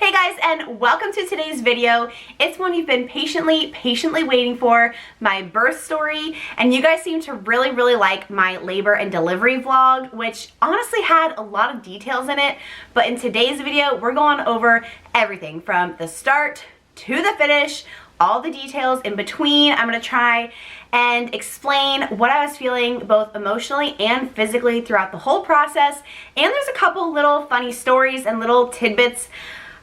Hey guys, and welcome to today's video. It's one you've been patiently waiting for, my birth story, and you guys seem to really like my labor and delivery vlog, which honestly had a lot of details in it, but in today's video, we're going over everything from the start to the finish, all the details in between. I'm gonna try and explain what I was feeling both emotionally and physically throughout the whole process, and there's a couple little funny stories and little tidbits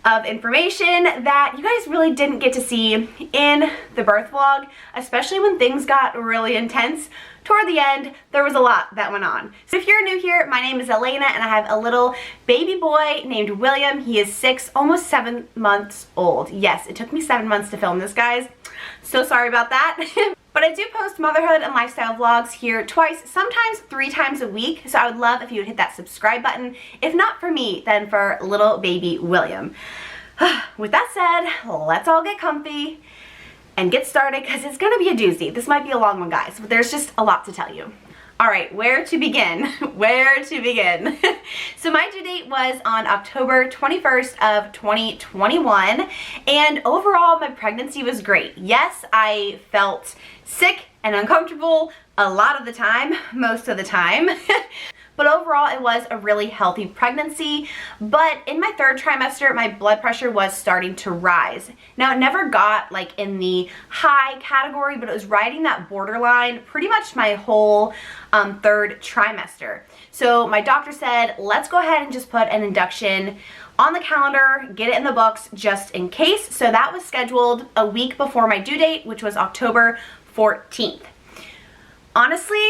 of information that you guys really didn't get to see in the birth vlog, especially when things got really intense. Toward the end, there was a lot that went on. So if you're new here, my name is Elena and I have a little baby boy named William. He is 6, almost 7 months old. Yes, it took me 7 months to film this, guys. So sorry about that. But I do post motherhood and lifestyle vlogs here twice, sometimes 3 times a week, so I would love if you would hit that subscribe button. If not for me, then for little baby William. With that said, let's all get comfy and get started because it's gonna be a doozy. This might be a long one, guys, but there's just a lot to tell you. All right, where to begin? Where to begin? So my due date was on October 21st of 2021, and overall my pregnancy was great. Yes, I felt sick and uncomfortable a lot of the time, most of the time. But overall, it was a really healthy pregnancy. But in my 3rd trimester, my blood pressure was starting to rise. Now, it never got like in the high category, but it was riding that borderline pretty much my whole 3rd trimester. So my doctor said, let's go ahead and just put an induction on the calendar, get it in the books just in case. So that was scheduled a week before my due date, which was October 14th. Honestly,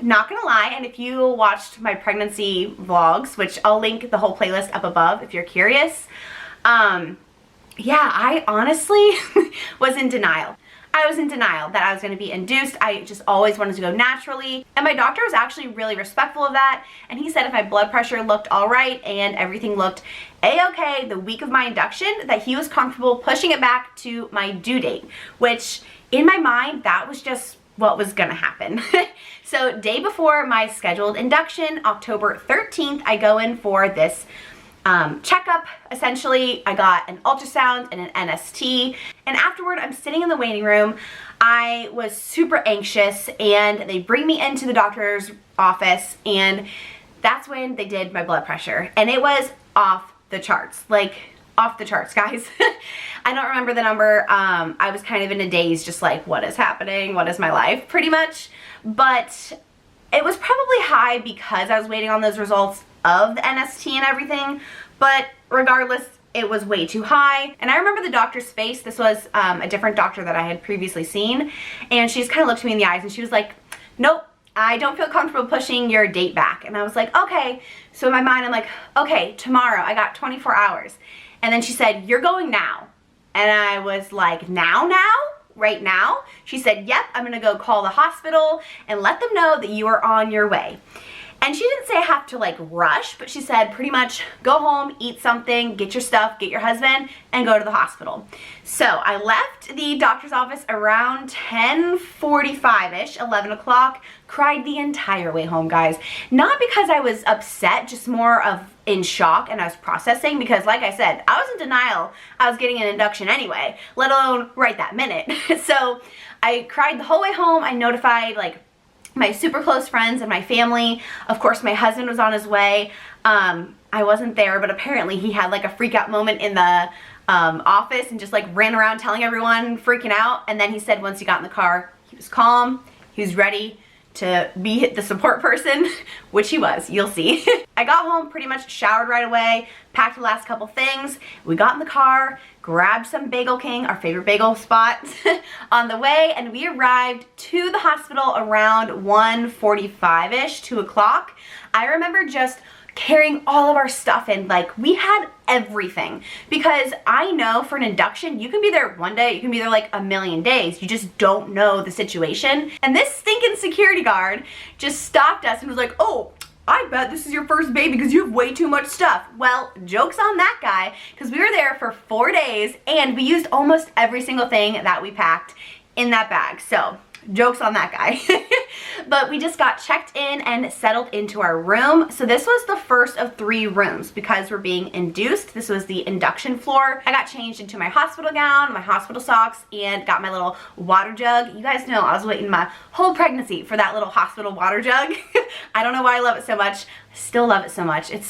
not gonna lie, and if you watched my pregnancy vlogs, which I'll link the whole playlist up above if you're curious, yeah, I honestly was in denial. I was in denial that I was gonna be induced. I just always wanted to go naturally, and my doctor was actually really respectful of that, and he said if my blood pressure looked all right and everything looked a-okay the week of my induction, that he was comfortable pushing it back to my due date, which in my mind, that was just what was gonna happen. So day before my scheduled induction, October 13th, I go in for this checkup. Essentially, I got an ultrasound and an NST, and afterward I'm sitting in the waiting room. I was super anxious, and they bring me into the doctor's office, and that's when they did my blood pressure, and it was off the charts. Like, off the charts, guys. I don't remember the number. I was kind of in a daze, just like, what is happening? What is my life? Pretty much. But it was probably high because I was waiting on those results of the NST and everything. But regardless, it was way too high. And I remember the doctor's face. This was a different doctor that I had previously seen. And she just kind of looked me in the eyes and she was like, nope, I don't feel comfortable pushing your date back. And I was like, okay. So in my mind, I'm like, okay, tomorrow, I got 24 hours. And then she said, you're going now. And I was like, now? Right now? She said, yep, I'm gonna go call the hospital and let them know that you are on your way. And she didn't say I have to like rush, but she said pretty much go home, eat something, get your stuff, get your husband, and go to the hospital. So I left the doctor's office around 10:45-ish, 11 o'clock, cried the entire way home, guys. Not because I was upset, just more of in shock, and I was processing because, like I said, I was in denial I was getting an induction anyway, let alone right that minute. So I cried the whole way home. I notified like my super close friends and my family. Of course, my husband was on his way. I wasn't there, but apparently he had like a freak out moment in the office and just like ran around telling everyone, freaking out. And then he said once he got in the car, he was calm, he was ready to be the support person, which he was, you'll see. I got home, pretty much showered right away, packed the last couple things. We got in the car, grabbed some Bagel King, our favorite bagel spot, on the way, and we arrived to the hospital around 1:45-ish, 2 o'clock. I remember just carrying all of our stuff in, like we had everything, because I know for an induction you can be there one day, you can be there like a million days, you just don't know the situation. And this stinking security guard just stopped us and was like, oh, I bet this is your first baby because you have way too much stuff. Well, joke's on that guy, because we were there for 4 days and we used almost every single thing that we packed in that bag. So Joke's on that guy. But we just got checked in and settled into our room. So this was the first of 3 rooms because we're being induced. This was the induction floor. I got changed into my hospital gown, my hospital socks, and got my little water jug. You guys know I was waiting my whole pregnancy for that little hospital water jug. I don't know why I love it so much. I still love it so much. It's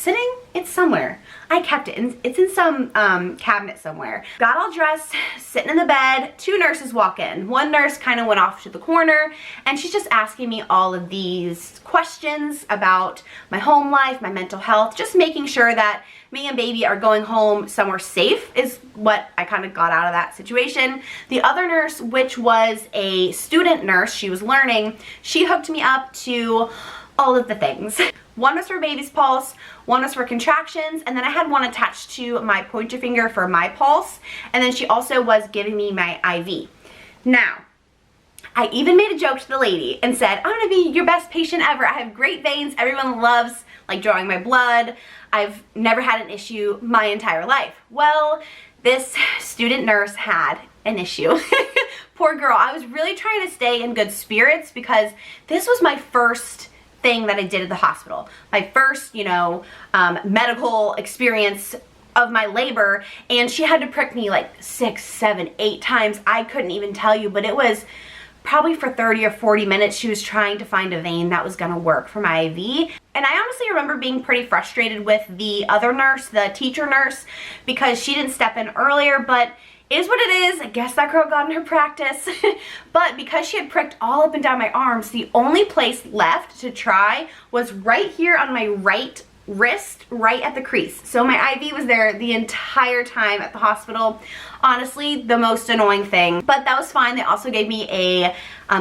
somewhere. I kept it. It's in some cabinet somewhere. Got all dressed, sitting in the bed. 2 nurses walk in. One nurse kind of went off to the corner, and she's just asking me all of these questions about my home life, my mental health, just making sure that me and baby are going home somewhere safe is what I kind of got out of that situation. The other nurse, which was a student nurse, she was learning, she hooked me up to all of the things. One was for baby's pulse, one was for contractions, and then I had one attached to my pointer finger for my pulse, and then she also was giving me my IV. Now, I even made a joke to the lady and said, I'm gonna be your best patient ever. I have great veins. Everyone loves like drawing my blood. I've never had an issue my entire life. Well, this student nurse had an issue. Poor girl. I was really trying to stay in good spirits because this was my first thing that I did at the hospital. My first, medical experience of my labor, and she had to prick me like 6, 7, 8 times. I couldn't even tell you, but it was probably for 30 or 40 minutes she was trying to find a vein that was gonna work for my IV. And I honestly remember being pretty frustrated with the other nurse, the teacher nurse, because she didn't step in earlier, but it is what it is. I guess that girl got in her practice. But because she had pricked all up and down my arms, the only place left to try was right here on my right wrist, right at the crease. So my IV was there the entire time at the hospital. Honestly, the most annoying thing, but that was fine. They also gave me a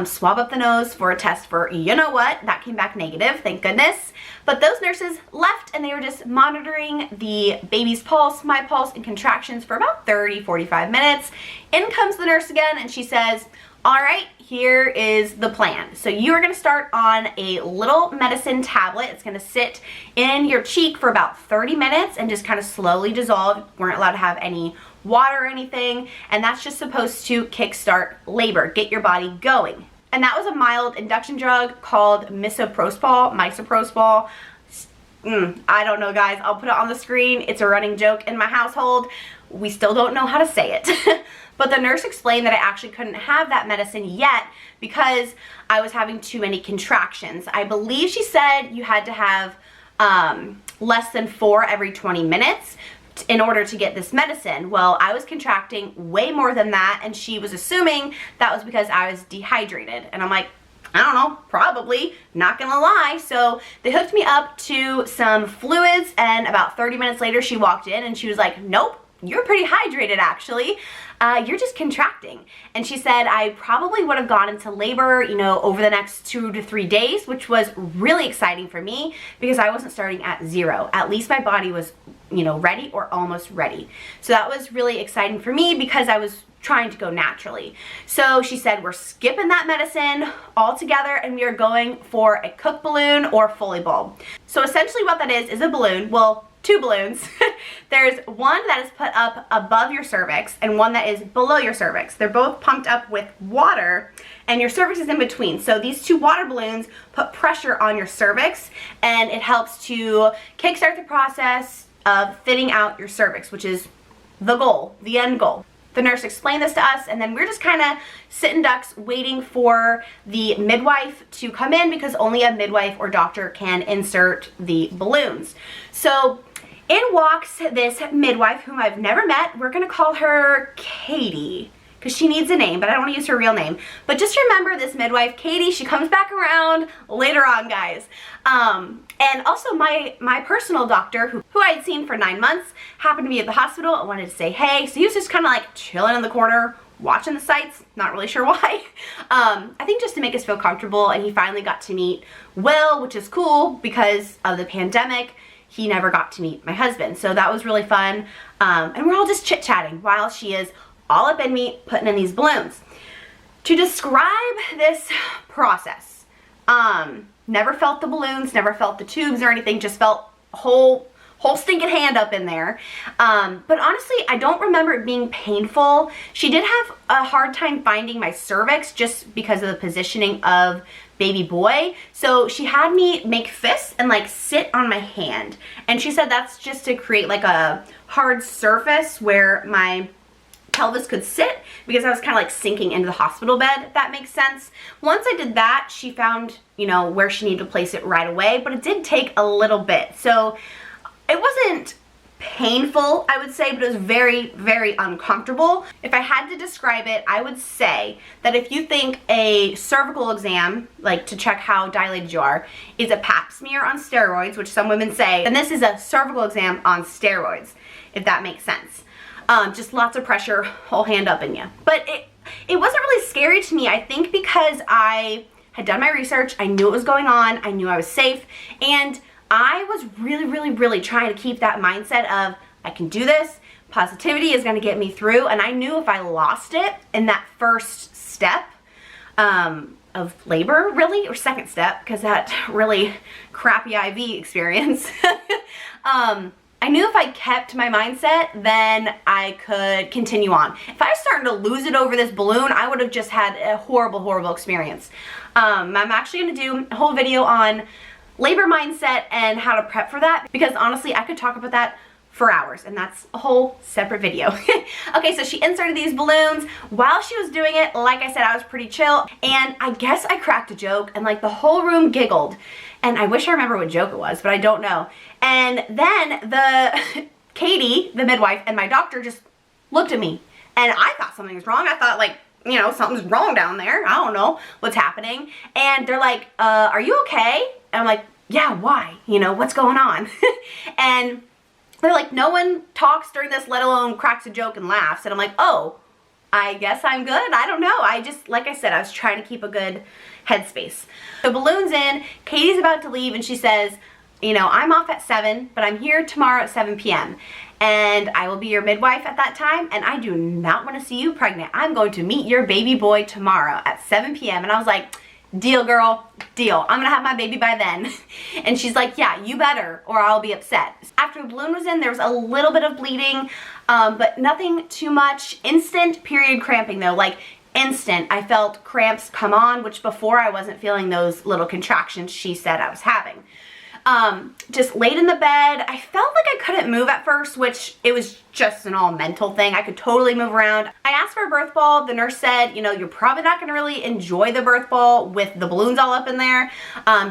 swab up the nose for a test for you know what. That came back negative, thank goodness. But those nurses left and they were just monitoring the baby's pulse, my pulse, and contractions for about 30-45 minutes. In comes the nurse again and she says, all right, here is the plan. So you are gonna start on a little medicine tablet. It's gonna sit in your cheek for about 30 minutes and just kind of slowly dissolve. You weren't allowed to have any water or anything, and that's just supposed to kickstart labor, get your body going. And that was a mild induction drug called misoprostol. I don't know, guys. I'll put it on the screen. It's a running joke in my household. We still don't know how to say it. But the nurse explained that I actually couldn't have that medicine yet because I was having too many contractions. I believe she said you had to have less than 4 every 20 minutes in order to get this medicine. Well, I was contracting way more than that, and she was assuming that was because I was dehydrated. And I'm like, I don't know, probably, not gonna lie. So they hooked me up to some fluids, and about 30 minutes later she walked in and she was like, nope, you're pretty hydrated actually. You're just contracting. And she said I probably would have gone into labor, over the next 2 to 3 days, which was really exciting for me because I wasn't starting at 0. At least my body was, ready or almost ready. So that was really exciting for me because I was trying to go naturally. So she said we're skipping that medicine altogether and we are going for a cook balloon or Foley bulb. So essentially what that is a balloon. Well, 2 balloons. There's one that is put up above your cervix and one that is below your cervix. They're both pumped up with water and your cervix is in between. So these 2 water balloons put pressure on your cervix and it helps to kickstart the process of thinning out your cervix, which is the goal, the end goal. The nurse explained this to us and then we're just kind of sitting ducks waiting for the midwife to come in because only a midwife or doctor can insert the balloons. So in walks this midwife whom I've never met. We're gonna call her Katie because she needs a name, but I don't want to use her real name. But just remember this midwife, Katie, she comes back around later on, guys. And also my personal doctor, who I had seen for 9 months, happened to be at the hospital and wanted to say hey. So he was just kind of like chilling in the corner, watching the sights, not really sure why. I think just to make us feel comfortable, and he finally got to meet Will, which is cool because of the pandemic. He never got to meet my husband, so that was really fun. And we're all just chit-chatting while she is all up in me putting in these balloons. To describe this process, never felt the balloons, never felt the tubes or anything, just felt a whole whole stinking hand up in there. But honestly, I don't remember it being painful. She did have a hard time finding my cervix just because of the positioning of baby boy. So she had me make fists and like sit on my hand. And she said that's just to create like a hard surface where my pelvis could sit, because I was kind of like sinking into the hospital bed, if that makes sense. Once I did that, she found, you know, where she needed to place it right away, but it did take a little bit. So it wasn't painful, I would say, but it was very, very uncomfortable. If I had to describe it, I would say that if you think a cervical exam, like to check how dilated you are, is a pap smear on steroids, which some women say, then this is a cervical exam on steroids, if that makes sense. Just lots of pressure, whole hand up in you. But it wasn't really scary to me, I think, because I had done my research, I knew what was going on, I knew I was safe, and I was really, really, really trying to keep that mindset of, I can do this, positivity is gonna get me through, and I knew if I lost it in that first step of labor, really, or second step, because that really crappy IV experience, I knew if I kept my mindset, then I could continue on. If I was starting to lose it over this balloon, I would have just had a horrible, horrible experience. I'm actually gonna do a whole video on labor mindset and how to prep for that, because honestly, I could talk about that for hours, and that's a whole separate video. Okay, so she inserted these balloons. While she was doing it, like I said, I was pretty chill, and I guess I cracked a joke, and like the whole room giggled. And I wish I remember what joke it was, but I don't know. And then Katie, the midwife, and my doctor just looked at me, and I thought something was wrong. I thought, like, you know, something's wrong down there. I don't know what's happening. And they're like, are you okay? And I'm like, yeah, why? You know, what's going on? And they're like, no one talks during this, let alone cracks a joke and laughs. And I'm like, oh, I guess I'm good. I don't know. I just, like I said, I was trying to keep a good headspace. The balloon's in, Katie's about to leave, and she says, you know, I'm off at 7, but I'm here tomorrow at 7 p.m. and I will be your midwife at that time, and I do not want to see you pregnant. I'm going to meet your baby boy tomorrow at 7 p.m. And I was like, deal, girl, deal. I'm gonna have my baby by then. And she's like, yeah, you better, or I'll be upset. After the balloon was in, there was a little bit of bleeding, but nothing too much. Instant period cramping though, like instant. I felt cramps come on, which before I wasn't feeling those little contractions she said I was having. Just laid in the bed. I felt like I couldn't move at first, which it was just an all mental thing. I could totally move around. I asked for a birth ball. The nurse said, you know, you're probably not going to really enjoy the birth ball with the balloons all up in there.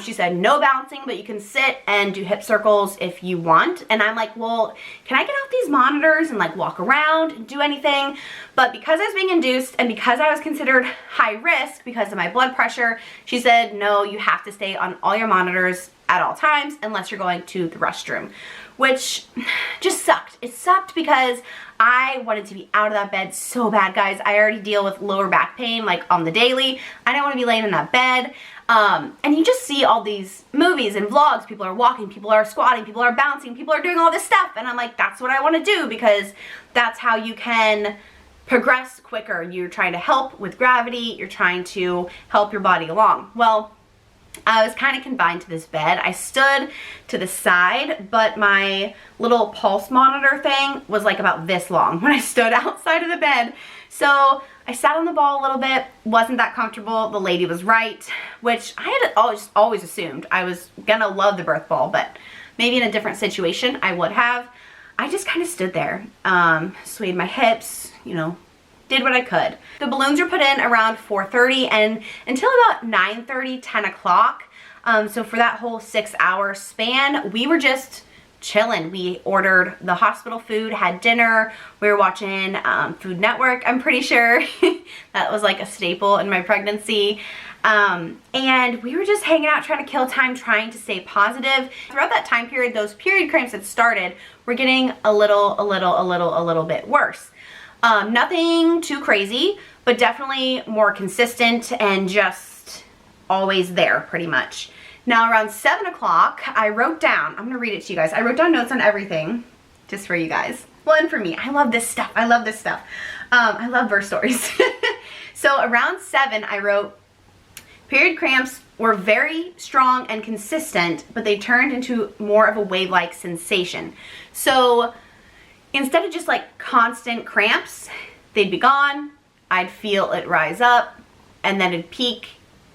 She said no bouncing, but you can sit and do hip circles if you want. And I'm like, well, can I get off these monitors and like walk around and do anything? But because I was being induced and because I was considered high risk because of my blood pressure, she said, no, you have to stay on all your monitors at all times unless you're going to the restroom, which just sucked. It sucked because I wanted to be out of that bed so bad, guys. I already deal with lower back pain like on the daily. I didn't want to be laying in that bed. And you just see all these movies and vlogs. People are walking, people are squatting, people are bouncing, people are doing all this stuff. And I'm like, that's what I want to do, because that's how you can progress quicker. You're trying to help with gravity. You're trying to help your body along. Well, I was kind of confined to this bed. I stood to the side, but my little pulse monitor thing was like about this long when I stood outside of the bed. So I sat on the ball a little bit, wasn't that comfortable. The lady was right, which I had always assumed. I was gonna love the birth ball, but maybe in a different situation I would have. I just kind of stood there, swayed my hips, you know, did what I could. The balloons were put in around 4:30 and until about 9:30, 10 o'clock. So for that whole 6-hour span, we were just chilling. We ordered the hospital food, had dinner. We were watching Food Network, I'm pretty sure. That was like a staple in my pregnancy. And we were just hanging out, trying to kill time, trying to stay positive. Throughout that time period, those period cramps that started were getting a little bit worse. Nothing too crazy, but definitely more consistent and just always there pretty much. Now around 7 o'clock, I wrote down, I'm gonna read it to you guys. I wrote down notes on everything just for you guys. Well, and for me, I love this stuff. I love this stuff. I love birth stories. So around 7, I wrote, Period cramps were very strong and consistent, but they turned into more of a wave-like sensation. So instead of just like constant cramps, they'd be gone, I'd feel it rise up, and then it'd peak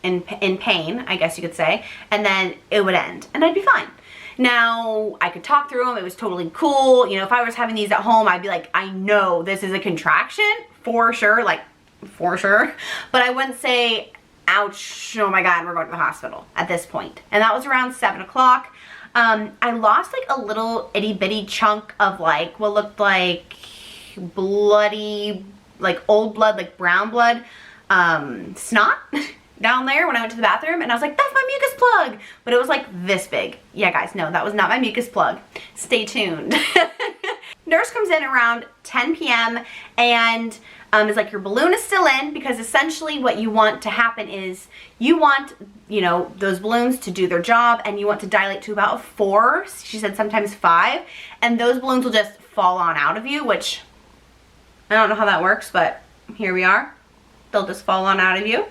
in pain, I guess you could say, and then it would end, and I'd be fine. Now, I could talk through them, it was totally cool. You know, if I was having these at home, I'd be like, I know this is a contraction, for sure, like, for sure. But I wouldn't say, ouch, oh my God, we're going to the hospital at this point. And that was around 7 o'clock. I lost like a little itty bitty chunk of like what looked like bloody, like old blood, like brown blood, snot down there when I went to the bathroom, and I was like, that's my mucus plug, but it was like this big. Yeah guys, no, that was not my mucus plug. Stay tuned. Nurse comes in around 10 p.m. and is like, your balloon is still in, because essentially what you want to happen is you want, you know, those balloons to do their job, and you want to dilate to about 4, she said sometimes 5, and those balloons will just fall on out of you, which I don't know how that works, but here we are. They'll just fall on out of you.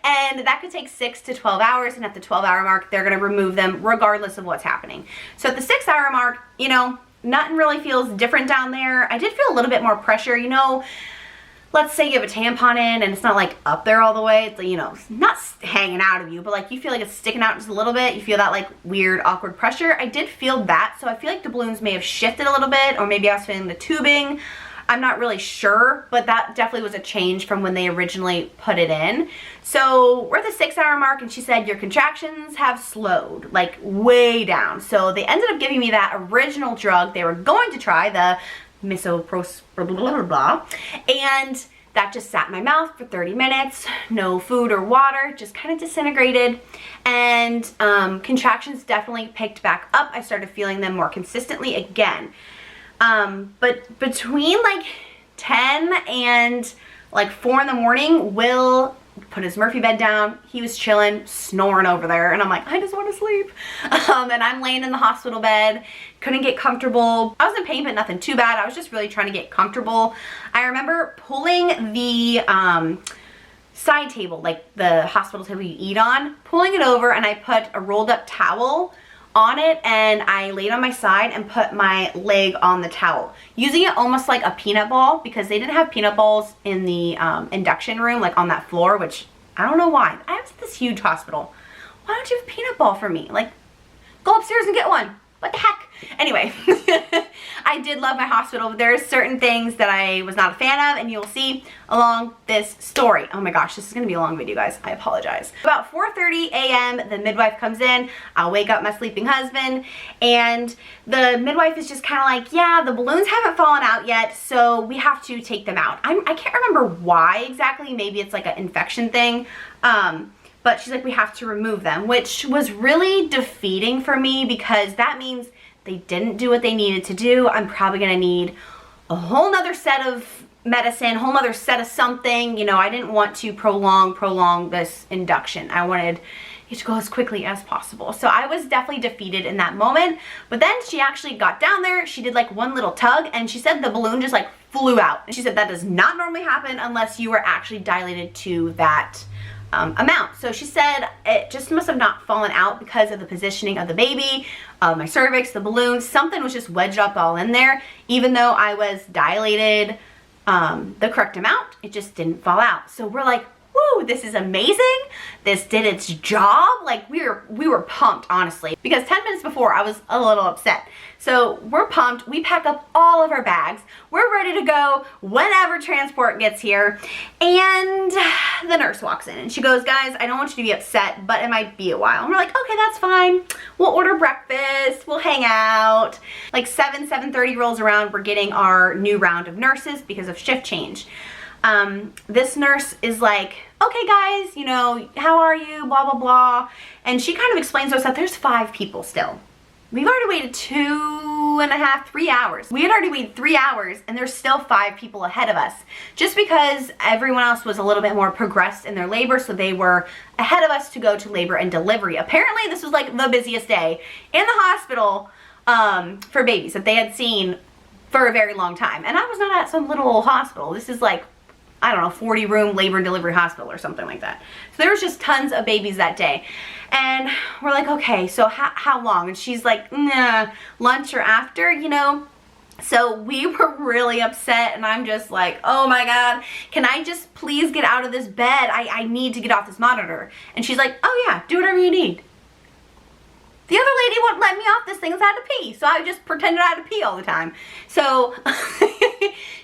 And that could take 6 to 12 hours, and at the 12-hour mark, they're going to remove them regardless of what's happening. So at the 6-hour mark, you know, nothing really feels different down there. I did feel a little bit more pressure, you know. Let's say you have a tampon in and it's not like up there all the way. It's like, you know, not hanging out of you, but like you feel like it's sticking out just a little bit. You feel that like weird, awkward pressure. I did feel that, so I feel like the balloons may have shifted a little bit, or maybe I was feeling the tubing. I'm not really sure, but that definitely was a change from when they originally put it in. So we're at the 6-hour mark, and she said your contractions have slowed, like way down. So they ended up giving me that original drug they were going to try, the misoprostol, blah, blah, blah, blah, and that just sat in my mouth for 30 minutes, no food or water, just kind of disintegrated, and contractions definitely picked back up. I started feeling them more consistently again. But between like 10 and like 4 in the morning, Will put his Murphy bed down. He was chilling, snoring over there, and I'm like, I just want to sleep. And I'm laying in the hospital bed, couldn't get comfortable. I was in pain, but nothing too bad. I was just really trying to get comfortable. I remember pulling the side table, like the hospital table you eat on, pulling it over, and I put a rolled up towel on it, and I laid on my side and put my leg on the towel, using it almost like a peanut ball, because they didn't have peanut balls in the induction room, like on that floor, which I don't know why. I was at this huge hospital. Why don't you have a peanut ball for me? Like, go upstairs and get one. What the heck? Anyway, I did love my hospital, but there are certain things that I was not a fan of, and you'll see along this story. Oh my gosh, this is going to be a long video, guys. I apologize. About 4:30 a.m., the midwife comes in. I'll wake up my sleeping husband, and the midwife is just kind of like, yeah, the balloons haven't fallen out yet, so we have to take them out. I can't remember why exactly. Maybe it's like an infection thing. But she's like, we have to remove them, which was really defeating for me, because that means they didn't do what they needed to do. I'm probably going to need a whole nother set of medicine, whole nother set of something. You know, I didn't want to prolong this induction. I wanted it to go as quickly as possible. So I was definitely defeated in that moment. But then she actually got down there. She did like one little tug, and she said the balloon just like flew out. And she said that does not normally happen unless you are actually dilated to that amount. So she said it just must have not fallen out because of the positioning of the baby, my cervix, the balloon. Something was just wedged up all in there. Even though I was dilated the correct amount, it just didn't fall out. So we're like, woo, this is amazing. This did its job. Like we were pumped, honestly, because 10 minutes before I was a little upset. So we're pumped. We pack up all of our bags. We're ready to go whenever transport gets here. And the nurse walks in and she goes, guys, I don't want you to be upset, but it might be a while. And we're like, okay, that's fine. We'll order breakfast. We'll hang out. Like 7:30 rolls around. We're getting our new round of nurses because of shift change. This nurse is like, okay guys, you know, how are you, blah blah blah, and she kind of explains to us that there's 5 people still. We've already waited 2.5, 3 hours. We had already waited 3 hours, and there's still 5 people ahead of us, just because everyone else was a little bit more progressed in their labor, so they were ahead of us to go to labor and delivery. Apparently this was like the busiest day in the hospital for babies that they had seen for a very long time, and I was not at some little old hospital. This is like I don't know, 40 room labor and delivery hospital or something like that. So there was just tons of babies that day. And we're like, okay, so how long? And she's like, nah, lunch or after, you know? So we were really upset, and I'm just like, oh my God, can I just please get out of this bed? I need to get off this monitor. And she's like, oh yeah, do whatever you need. The other lady wouldn't let me off this thing, so I had to pee. So I just pretended I had to pee all the time. So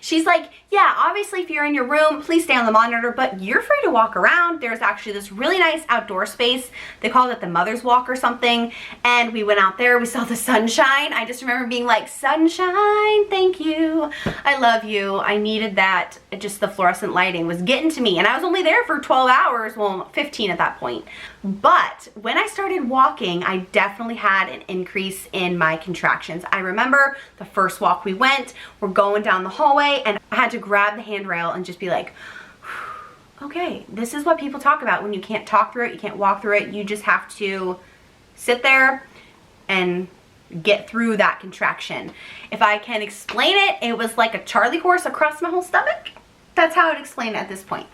she's like, yeah, obviously if you're in your room, please stay on the monitor, but you're free to walk around. There's actually this really nice outdoor space. They call it the mother's walk or something. And we went out there, we saw the sunshine. I just remember being like, sunshine, thank you. I love you. I needed that. Just the fluorescent lighting was getting to me. And I was only there for 12 hours, well, 15 at that point. But when I started walking, I definitely had an increase in my contractions. I remember the first walk we went, we're going down the hallway, and I had to grab the handrail and just be like, okay, this is what people talk about when you can't talk through it, you can't walk through it, you just have to sit there and get through that contraction. If I can explain it, it was like a Charlie horse across my whole stomach. That's how I'd explain it at this point.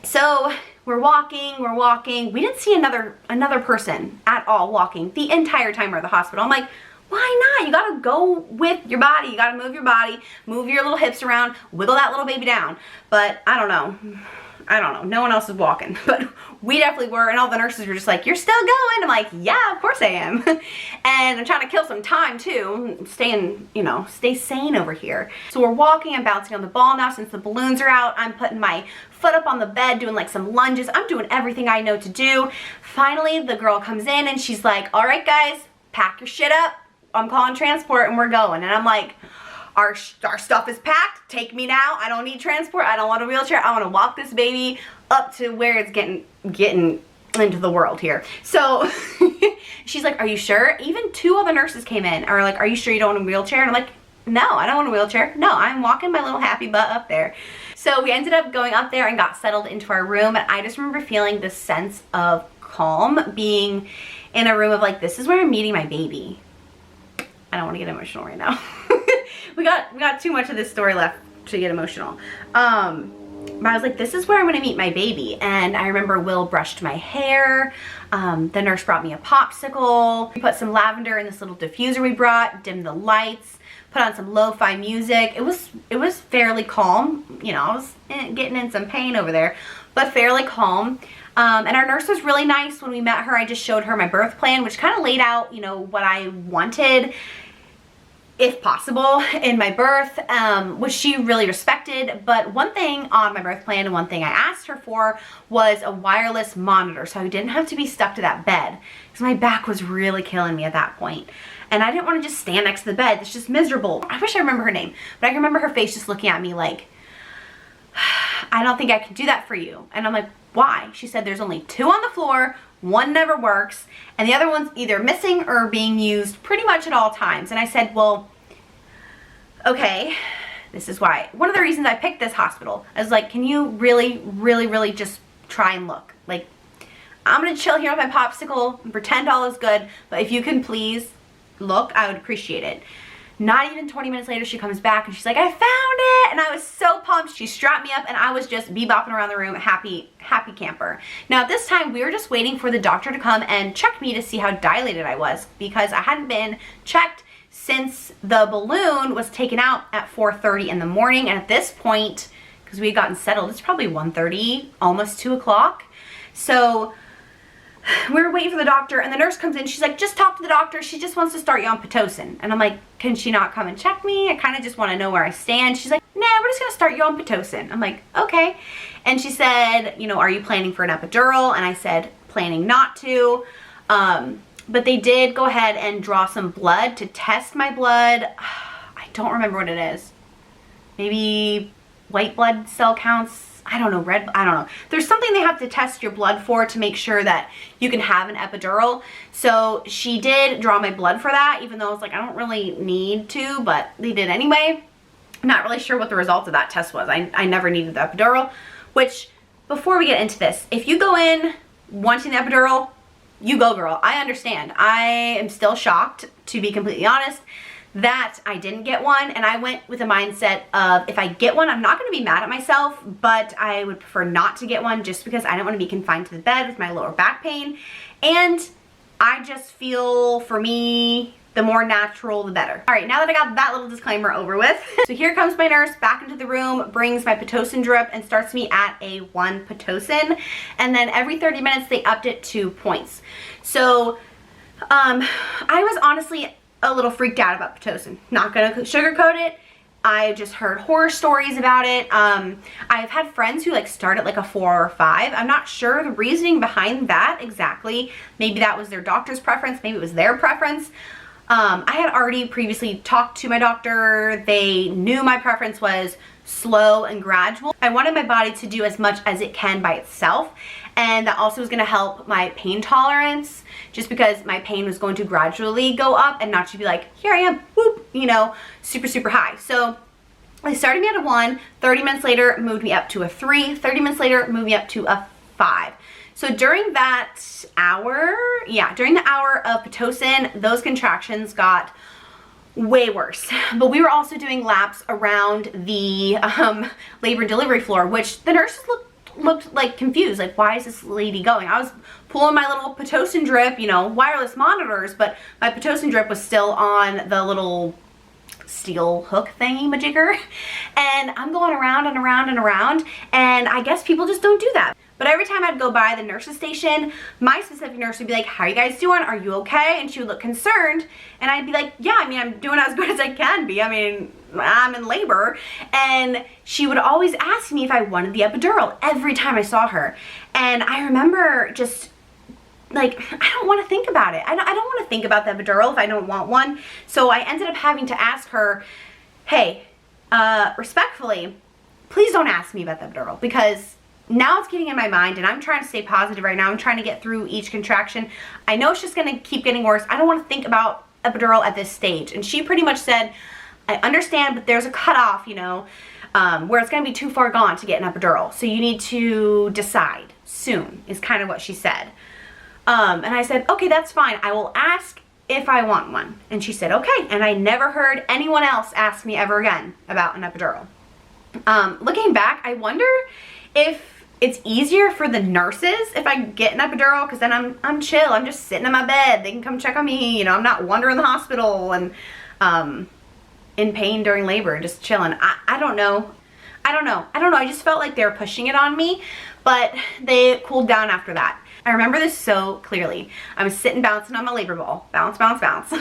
So we're walking. We didn't see another person at all walking the entire time we're at the hospital. I'm like, why not? You gotta go with your body. You gotta move your body, move your little hips around, wiggle that little baby down. But I don't know. No one else is walking, but we definitely were, and all the nurses were just like, you're still going? I'm like, yeah, of course I am. And I'm trying to kill some time too, stay sane over here. So we're walking, I'm bouncing on the ball now since the balloons are out. I'm putting my foot up on the bed, doing like some lunges. I'm doing everything I know to do. Finally, the girl comes in and she's like, all right guys, pack your shit up. I'm calling transport and we're going. And I'm like, our stuff is packed. Take me now. I don't need transport. I don't want a wheelchair. I want to walk this baby up to where it's getting into the world here. So she's like, are you sure? Even 2 other nurses came in and were like, are you sure you don't want a wheelchair? And I'm like, no, I don't want a wheelchair. No, I'm walking my little happy butt up there. So we ended up going up there and got settled into our room. And I just remember feeling this sense of calm, being in a room of like, this is where I'm meeting my baby. I don't want to get emotional right now. we got too much of this story left to get emotional. But I was like, this is where I'm going to meet my baby. And I remember Will brushed my hair. The nurse brought me a popsicle. We put some lavender in this little diffuser we brought, dimmed the lights, put on some lo-fi music. It was fairly calm. You know, I was getting in some pain over there, but fairly calm. And our nurse was really nice. When we met her, I just showed her my birth plan, which kind of laid out, you know, what I wanted, if possible, in my birth, which she really respected. But one thing on my birth plan and one thing I asked her for was a wireless monitor, so I didn't have to be stuck to that bed, because my back was really killing me at that point. And I didn't want to just stand next to the bed. It's just miserable. I wish I remember her name, but I can remember her face just looking at me like, I don't think I can do that for you. And I'm like, why? She said there's only 2 on the floor, 1 never works, and the other one's either missing or being used pretty much at all times. And I said, well, okay, this is why. One of the reasons I picked this hospital, I was like, can you really just try and look? Like, I'm gonna chill here with my popsicle and pretend all is good, but if you can please look, I would appreciate it. Not even 20 minutes later, she comes back and she's like, I found it! And I was so pumped. She strapped me up and I was just bebopping around the room, happy camper. Now at this time, we were just waiting for the doctor to come and check me to see how dilated I was, because I hadn't been checked since the balloon was taken out at 4:30 in the morning. And at this point, because we had gotten settled, it's probably 1:30, almost 2 o'clock. So we were waiting for the doctor, and the nurse comes in. She's like, just talk to the doctor. She just wants to start you on Pitocin. And I'm like, can she not come and check me? I kind of just want to know where I stand. She's like, nah, we're just going to start you on Pitocin. I'm like, okay. And she said, you know, are you planning for an epidural? And I said, planning not to. But they did go ahead and draw some blood to test my blood. I don't remember what it is. Maybe white blood cell counts. I don't know, red, I don't know. There's something they have to test your blood for to make sure that you can have an epidural. So she did draw my blood for that, even though I was like, I don't really need to, but they did anyway. I'm not really sure what the result of that test was. I never needed the epidural, which, before we get into this, if you go in wanting the epidural, you go girl. I understand. I am still shocked, to be completely honest, that I didn't get one, and I went with a mindset of if I get one, I'm not going to be mad at myself, but I would prefer not to get one just because I don't want to be confined to the bed with my lower back pain. And I just feel, for me, the more natural, the better. All right, now that I got that little disclaimer over with, so here comes my nurse back into the room, brings my Pitocin drip, and starts me at a 1 Pitocin. And then every 30 minutes, they upped it 2 points. So I was honestly a little freaked out about Pitocin. Not gonna sugarcoat it. I just heard horror stories about it. I've had friends who like start at like a 4 or 5. I'm not sure the reasoning behind that exactly. Maybe that was their doctor's preference. Maybe it was their preference. I had already previously talked to my doctor. They knew my preference was slow and gradual. I wanted my body to do as much as it can by itself, and that also was going to help my pain tolerance, just because my pain was going to gradually go up and not to be like, here I am, whoop, you know, super, super high. So they started me at a 1, 30 minutes later moved me up to a 3, 30 minutes later moved me up to a 5. So during that hour, during the hour of Pitocin, those contractions got way worse. But we were also doing laps around the labor and delivery floor, which the nurses looked like confused, like, why is this lady going? I was pulling my little Pitocin drip, you know, wireless monitors, but my Pitocin drip was still on the little steel hook thingy majigger, and I'm going around and around and around, and I guess people just don't do that. But every time I'd go by the nurse's station, my specific nurse would be like, how are you guys doing? Are you okay? And she would look concerned, and I'd be like, yeah, I mean, I'm doing as good as I can be. I mean, I'm in labor. And she would always ask me if I wanted the epidural every time I saw her. And I remember just like, I don't want to think about it. I don't want to think about the epidural if I don't want one. So I ended up having to ask her, hey, respectfully, please don't ask me about the epidural, because now it's getting in my mind and I'm trying to stay positive right now. I'm trying to get through each contraction. I know it's just going to keep getting worse. I don't want to think about epidural at this stage. And she pretty much said, I understand, but there's a cutoff, you know, where it's going to be too far gone to get an epidural. So you need to decide soon, is kind of what she said. And I said, okay, that's fine. I will ask if I want one. And she said, okay. And I never heard anyone else ask me ever again about an epidural. Looking back, I wonder if it's easier for the nurses if I get an epidural, because then I'm chill. I'm just sitting in my bed. They can come check on me. You know, I'm not wandering the hospital and in pain during labor, just chilling. I don't know. I just felt like they were pushing it on me, but they cooled down after that. I remember this so clearly. I was sitting bouncing on my labor ball. Bounce, bounce, bounce.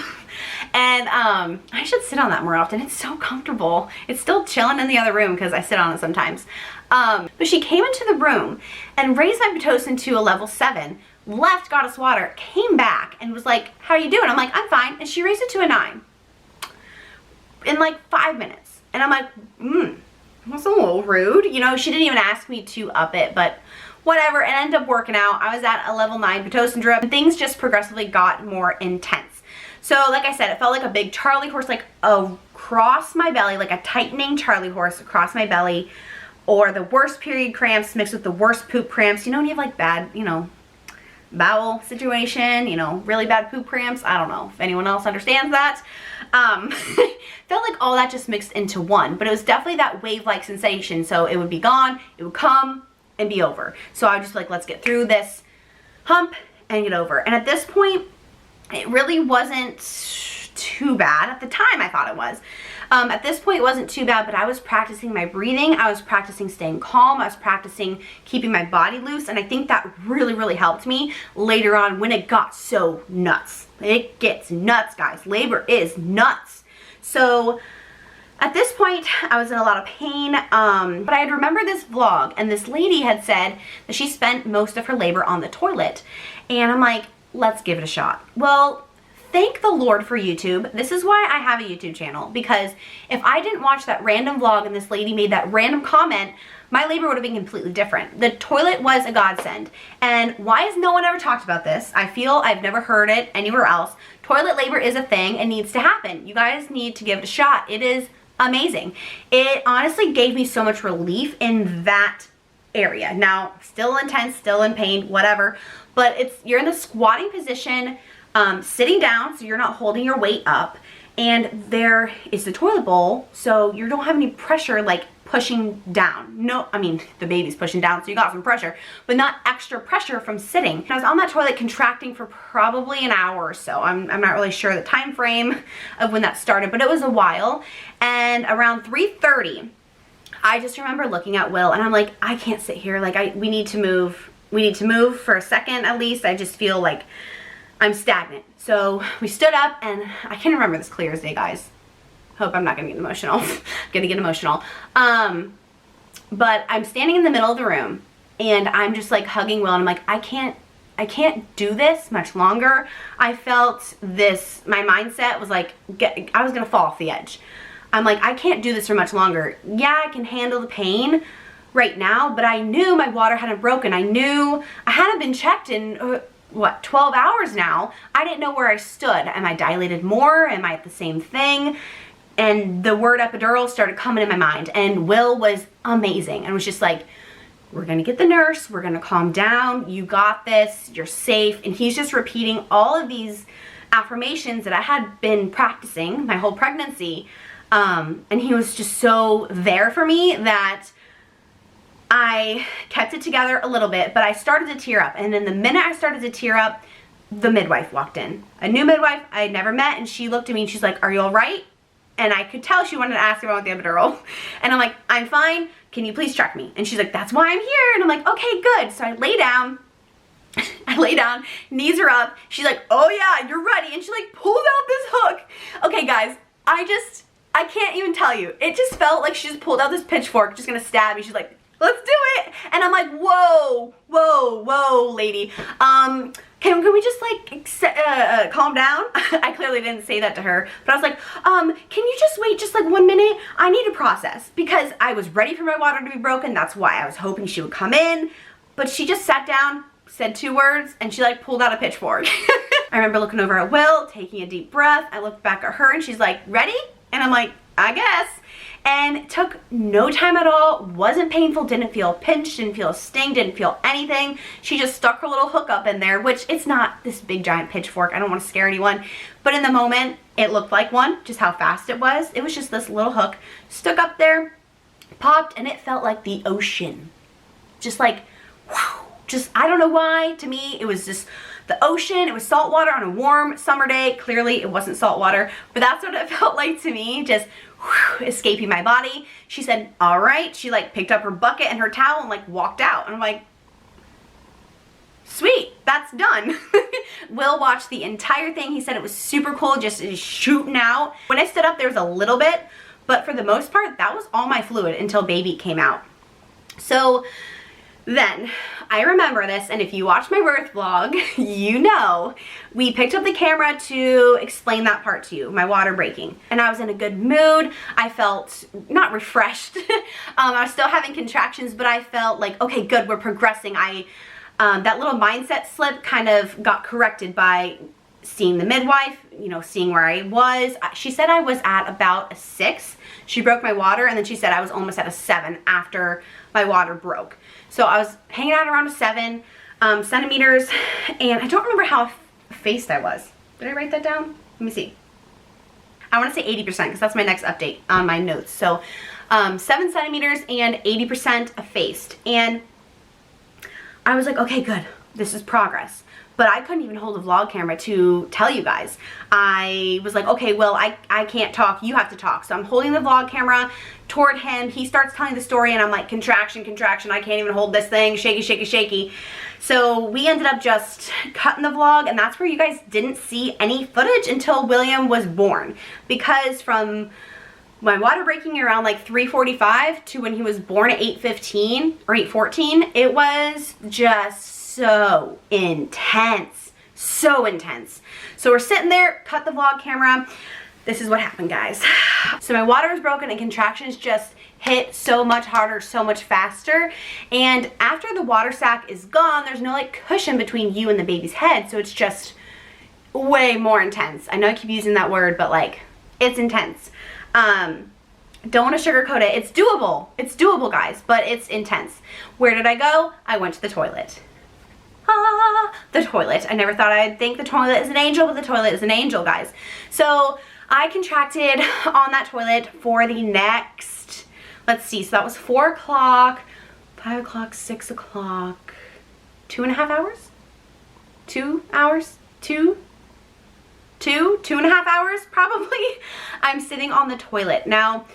And I should sit on that more often. It's so comfortable. It's still chilling in the other room because I sit on it sometimes. But she came into the room and raised my Pitocin to a level 7, left, got us water, came back and was like, how are you doing? I'm like, I'm fine. And she raised it to a 9 in like 5 minutes. And I'm like, that's a little rude. You know, she didn't even ask me to up it, but whatever. It ended up working out. I was at a level 9 Pitocin drip, and things just progressively got more intense. So like I said, it felt like a big Charlie horse, like across my belly, like a tightening Charlie horse across my belly, or the worst period cramps mixed with the worst poop cramps. You know, when you have like bad, you know, bowel situation, you know, really bad poop cramps. I don't know if anyone else understands that. Felt like all that just mixed into one, but it was definitely that wave-like sensation. So it would be gone, it would come and be over. So I was just like, let's get through this hump and get over. And at this point, it really wasn't too bad. At the time, I thought it was. At this point, it wasn't too bad, but I was practicing my breathing. I was practicing staying calm. I was practicing keeping my body loose. And I think that really, really helped me later on when it got so nuts. It gets nuts, guys. Labor is nuts. So at this point, I was in a lot of pain, but I had remembered this vlog, and this lady had said that she spent most of her labor on the toilet. And I'm like, let's give it a shot. Well, thank the Lord for YouTube. This is why I have a YouTube channel, because if I didn't watch that random vlog and this lady made that random comment, my labor would have been completely different. The toilet was a godsend. And why has no one ever talked about this? I feel I've never heard it anywhere else. Toilet labor is a thing and needs to happen. You guys need to give it a shot. It is amazing. It honestly gave me so much relief in that area. Now, still intense, still in pain, whatever, but you're in the squatting position, sitting down, so you're not holding your weight up, and there is the toilet bowl, so you don't have any pressure like pushing down. No, I mean, the baby's pushing down, so you got some pressure, but not extra pressure from sitting. And I was on that toilet contracting for probably an hour or so. I'm not really sure the time frame of when that started, but it was a while. And around 3:30, I just remember looking at Will, and I'm like, I can't sit here. Like, we need to move. We need to move for a second at least. I just feel like I'm stagnant. So we stood up, and I can remember this clear as day, guys. Hope I'm not gonna get emotional. I'm gonna get emotional. But I'm standing in the middle of the room, and I'm just like hugging Will, and I'm like, I can't do this much longer. I felt this, my mindset was like, I was gonna fall off the edge. I'm like, I can't do this for much longer. Yeah, I can handle the pain right now, but I knew my water hadn't broken. I knew I hadn't been checked in, what, 12 hours now. I didn't know where I stood. Am I dilated more? Am I at the same thing? And the word epidural started coming in my mind, and Will was amazing and was just like, we're gonna get the nurse, we're gonna calm down, you got this, you're safe. And he's just repeating all of these affirmations that I had been practicing my whole pregnancy. And he was just so there for me that I kept it together a little bit, but I started to tear up. And then the minute I started to tear up, the midwife walked in. A new midwife I had never met, and she looked at me and she's like, are you all right? And I could tell she wanted to ask if I want the epidural. And I'm like, I'm fine. Can you please check me? And she's like, that's why I'm here. And I'm like, okay, good. So I lay down. I lay down, knees are up. She's like, oh yeah, you're ready. And she like pulled out this hook. Okay, guys, I can't even tell you. It just felt like she just pulled out this pitchfork, just gonna stab me. She's like, let's do it. And I'm like, whoa, whoa, whoa, lady. Can we just like calm down? I clearly didn't say that to her, but I was like, can you just wait just like 1 minute? I need to process, because I was ready for my water to be broken. That's why I was hoping she would come in, but she just sat down, said 2 words, and she like pulled out a pitchfork. I remember looking over at Will, taking a deep breath. I looked back at her and she's like, ready? And I'm like, I guess. And it took no time at all, wasn't painful, didn't feel a pinch, didn't feel a sting, didn't feel anything. She just stuck her little hook up in there, which it's not this big giant pitchfork. I don't want to scare anyone. But in the moment, it looked like one, just how fast it was. It was just this little hook, stuck up there, popped, and it felt like the ocean. Just like, wow. Just, I don't know why, to me, it was just the ocean. It was salt water on a warm summer day. Clearly, it wasn't salt water, but that's what it felt like to me, just whew, escaping my body. She said, all right. She like picked up her bucket and her towel and like walked out. And I'm like, sweet, that's done. Will watched the entire thing. He said it was super cool, just shooting out. When I stood up, there was a little bit, but for the most part, that was all my fluid until baby came out. So then I remember this, and if you watch my birth vlog, you know we picked up the camera to explain that part to you, my water breaking. And I was in a good mood. I felt not refreshed. I was still having contractions, but I felt like, okay, good, we're progressing. That little mindset slip kind of got corrected by seeing the midwife, you know, seeing where I was. She said I was at about a 6. She broke my water, and then she said I was almost at a 7 after my water broke. So I was hanging out around a 7 centimeters, and I don't remember how effaced I was. Did I write that down? Let me see. I want to say 80% because that's my next update on my notes. So 7 centimeters and 80% effaced. And I was like, okay, good. This is progress. But I couldn't even hold a vlog camera to tell you guys. I was like, okay, well, I can't talk. You have to talk. So I'm holding the vlog camera toward him. He starts telling the story, and I'm like, contraction, contraction. I can't even hold this thing. Shaky, shaky, shaky. So we ended up just cutting the vlog, and that's where you guys didn't see any footage until William was born. Because from my water breaking around like 3:45 to when he was born at 8:15 or 8:14, it was just so intense, so intense. So we're sitting there, cut the vlog camera. This is what happened, guys. So my water was broken and contractions just hit so much harder, so much faster. And after the water sac is gone, there's no like cushion between you and the baby's head. So it's just way more intense. I know I keep using that word, but like, it's intense. Don't want to sugarcoat it. It's doable. It's doable, guys, but it's intense. Where did I go? I went to the toilet. The toilet. I never thought I'd think the toilet is an angel, but the toilet is an angel, guys. So I contracted on that toilet for the next, let's see, so that was 4 o'clock, 5 o'clock, 6 o'clock, 2.5 hours? 2 hours? 2.5 hours probably. I'm sitting on the toilet. Now,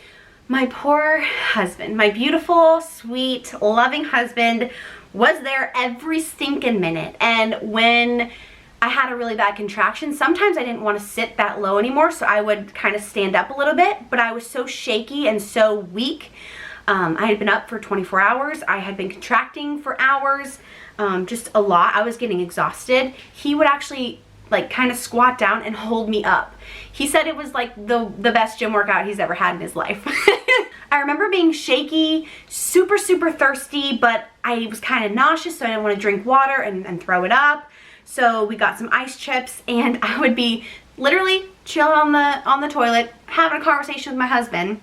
my poor husband, my beautiful, sweet, loving husband was there every stinking minute. And when I had a really bad contraction, sometimes I didn't want to sit that low anymore, so I would kind of stand up a little bit, but I was so shaky and so weak. I had been up for 24 hours. I had been contracting for hours, just a lot. I was getting exhausted. He would actually like kind of squat down and hold me up. He said it was like the best gym workout he's ever had in his life. I remember being shaky, super thirsty, but I was kind of nauseous, so I didn't want to drink water and throw it up. So we got some ice chips, and I would be literally chilling on the toilet, having a conversation with my husband,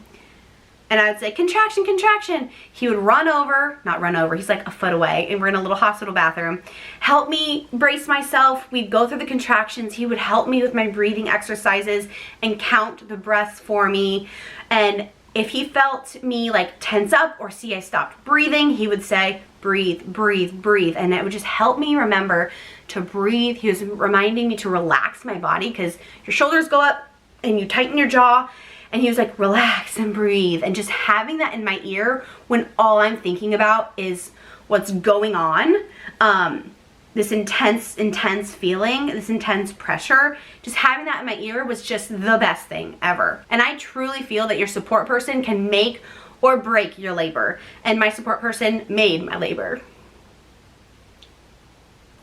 and I would say, contraction, contraction. He would run over, not run over, he's like a foot away, and we're in a little hospital bathroom, help me brace myself. We'd go through the contractions. He would help me with my breathing exercises and count the breaths for me. And if he felt me like tense up or see I stopped breathing, he would say, breathe, breathe, breathe. And it would just help me remember to breathe. He was reminding me to relax my body, because your shoulders go up and you tighten your jaw. And he was like, relax and breathe. And just having that in my ear when all I'm thinking about is what's going on, this intense feeling, this intense pressure, just having that in my ear was just the best thing ever. And I truly feel that your support person can make or break your labor. And my support person made my labor.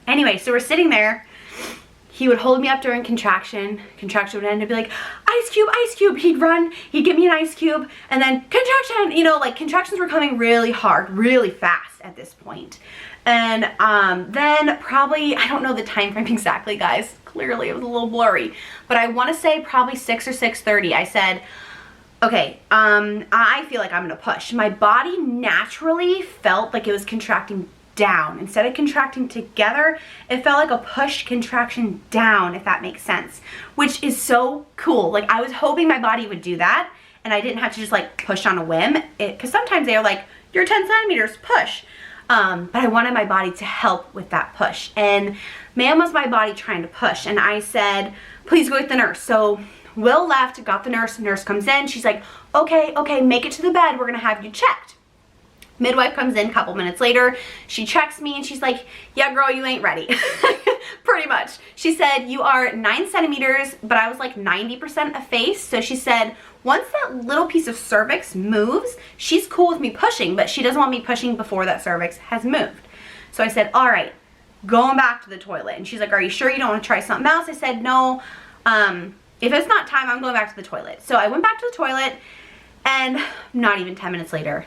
Anyway, so we're sitting there. He would hold me up during contraction. Contraction would end and be like, ice cube, ice cube. He'd run, he'd give me an ice cube, and then contraction. You know, like contractions were coming really hard, really fast at this point. And then probably, I don't know the time frame exactly, guys. Clearly it was a little blurry, but I want to say probably 6 or 6:30. I said, okay, I feel like I'm gonna push. My body naturally felt like it was contracting down. Instead of contracting together, it felt like a push contraction down, if that makes sense, which is so cool. Like, I was hoping my body would do that and I didn't have to just like push on a whim, because sometimes they're like, you're 10 centimeters, push. But I wanted my body to help with that push, and man, was my body trying to push. And I said, please go with the nurse. So Will left, got the nurse. Nurse comes in, she's like, okay, make it to the bed, we're gonna have you checked. Midwife comes in a couple minutes later. She checks me and she's like, yeah, girl, you ain't ready. Pretty much. She said, you are 9 centimeters, but I was like 90% effaced. So she said, once that little piece of cervix moves, she's cool with me pushing, but she doesn't want me pushing before that cervix has moved. So I said, all right, going back to the toilet. And she's like, are you sure you don't want to try something else? I said, no, if it's not time, I'm going back to the toilet. So I went back to the toilet. And not even 10 minutes later,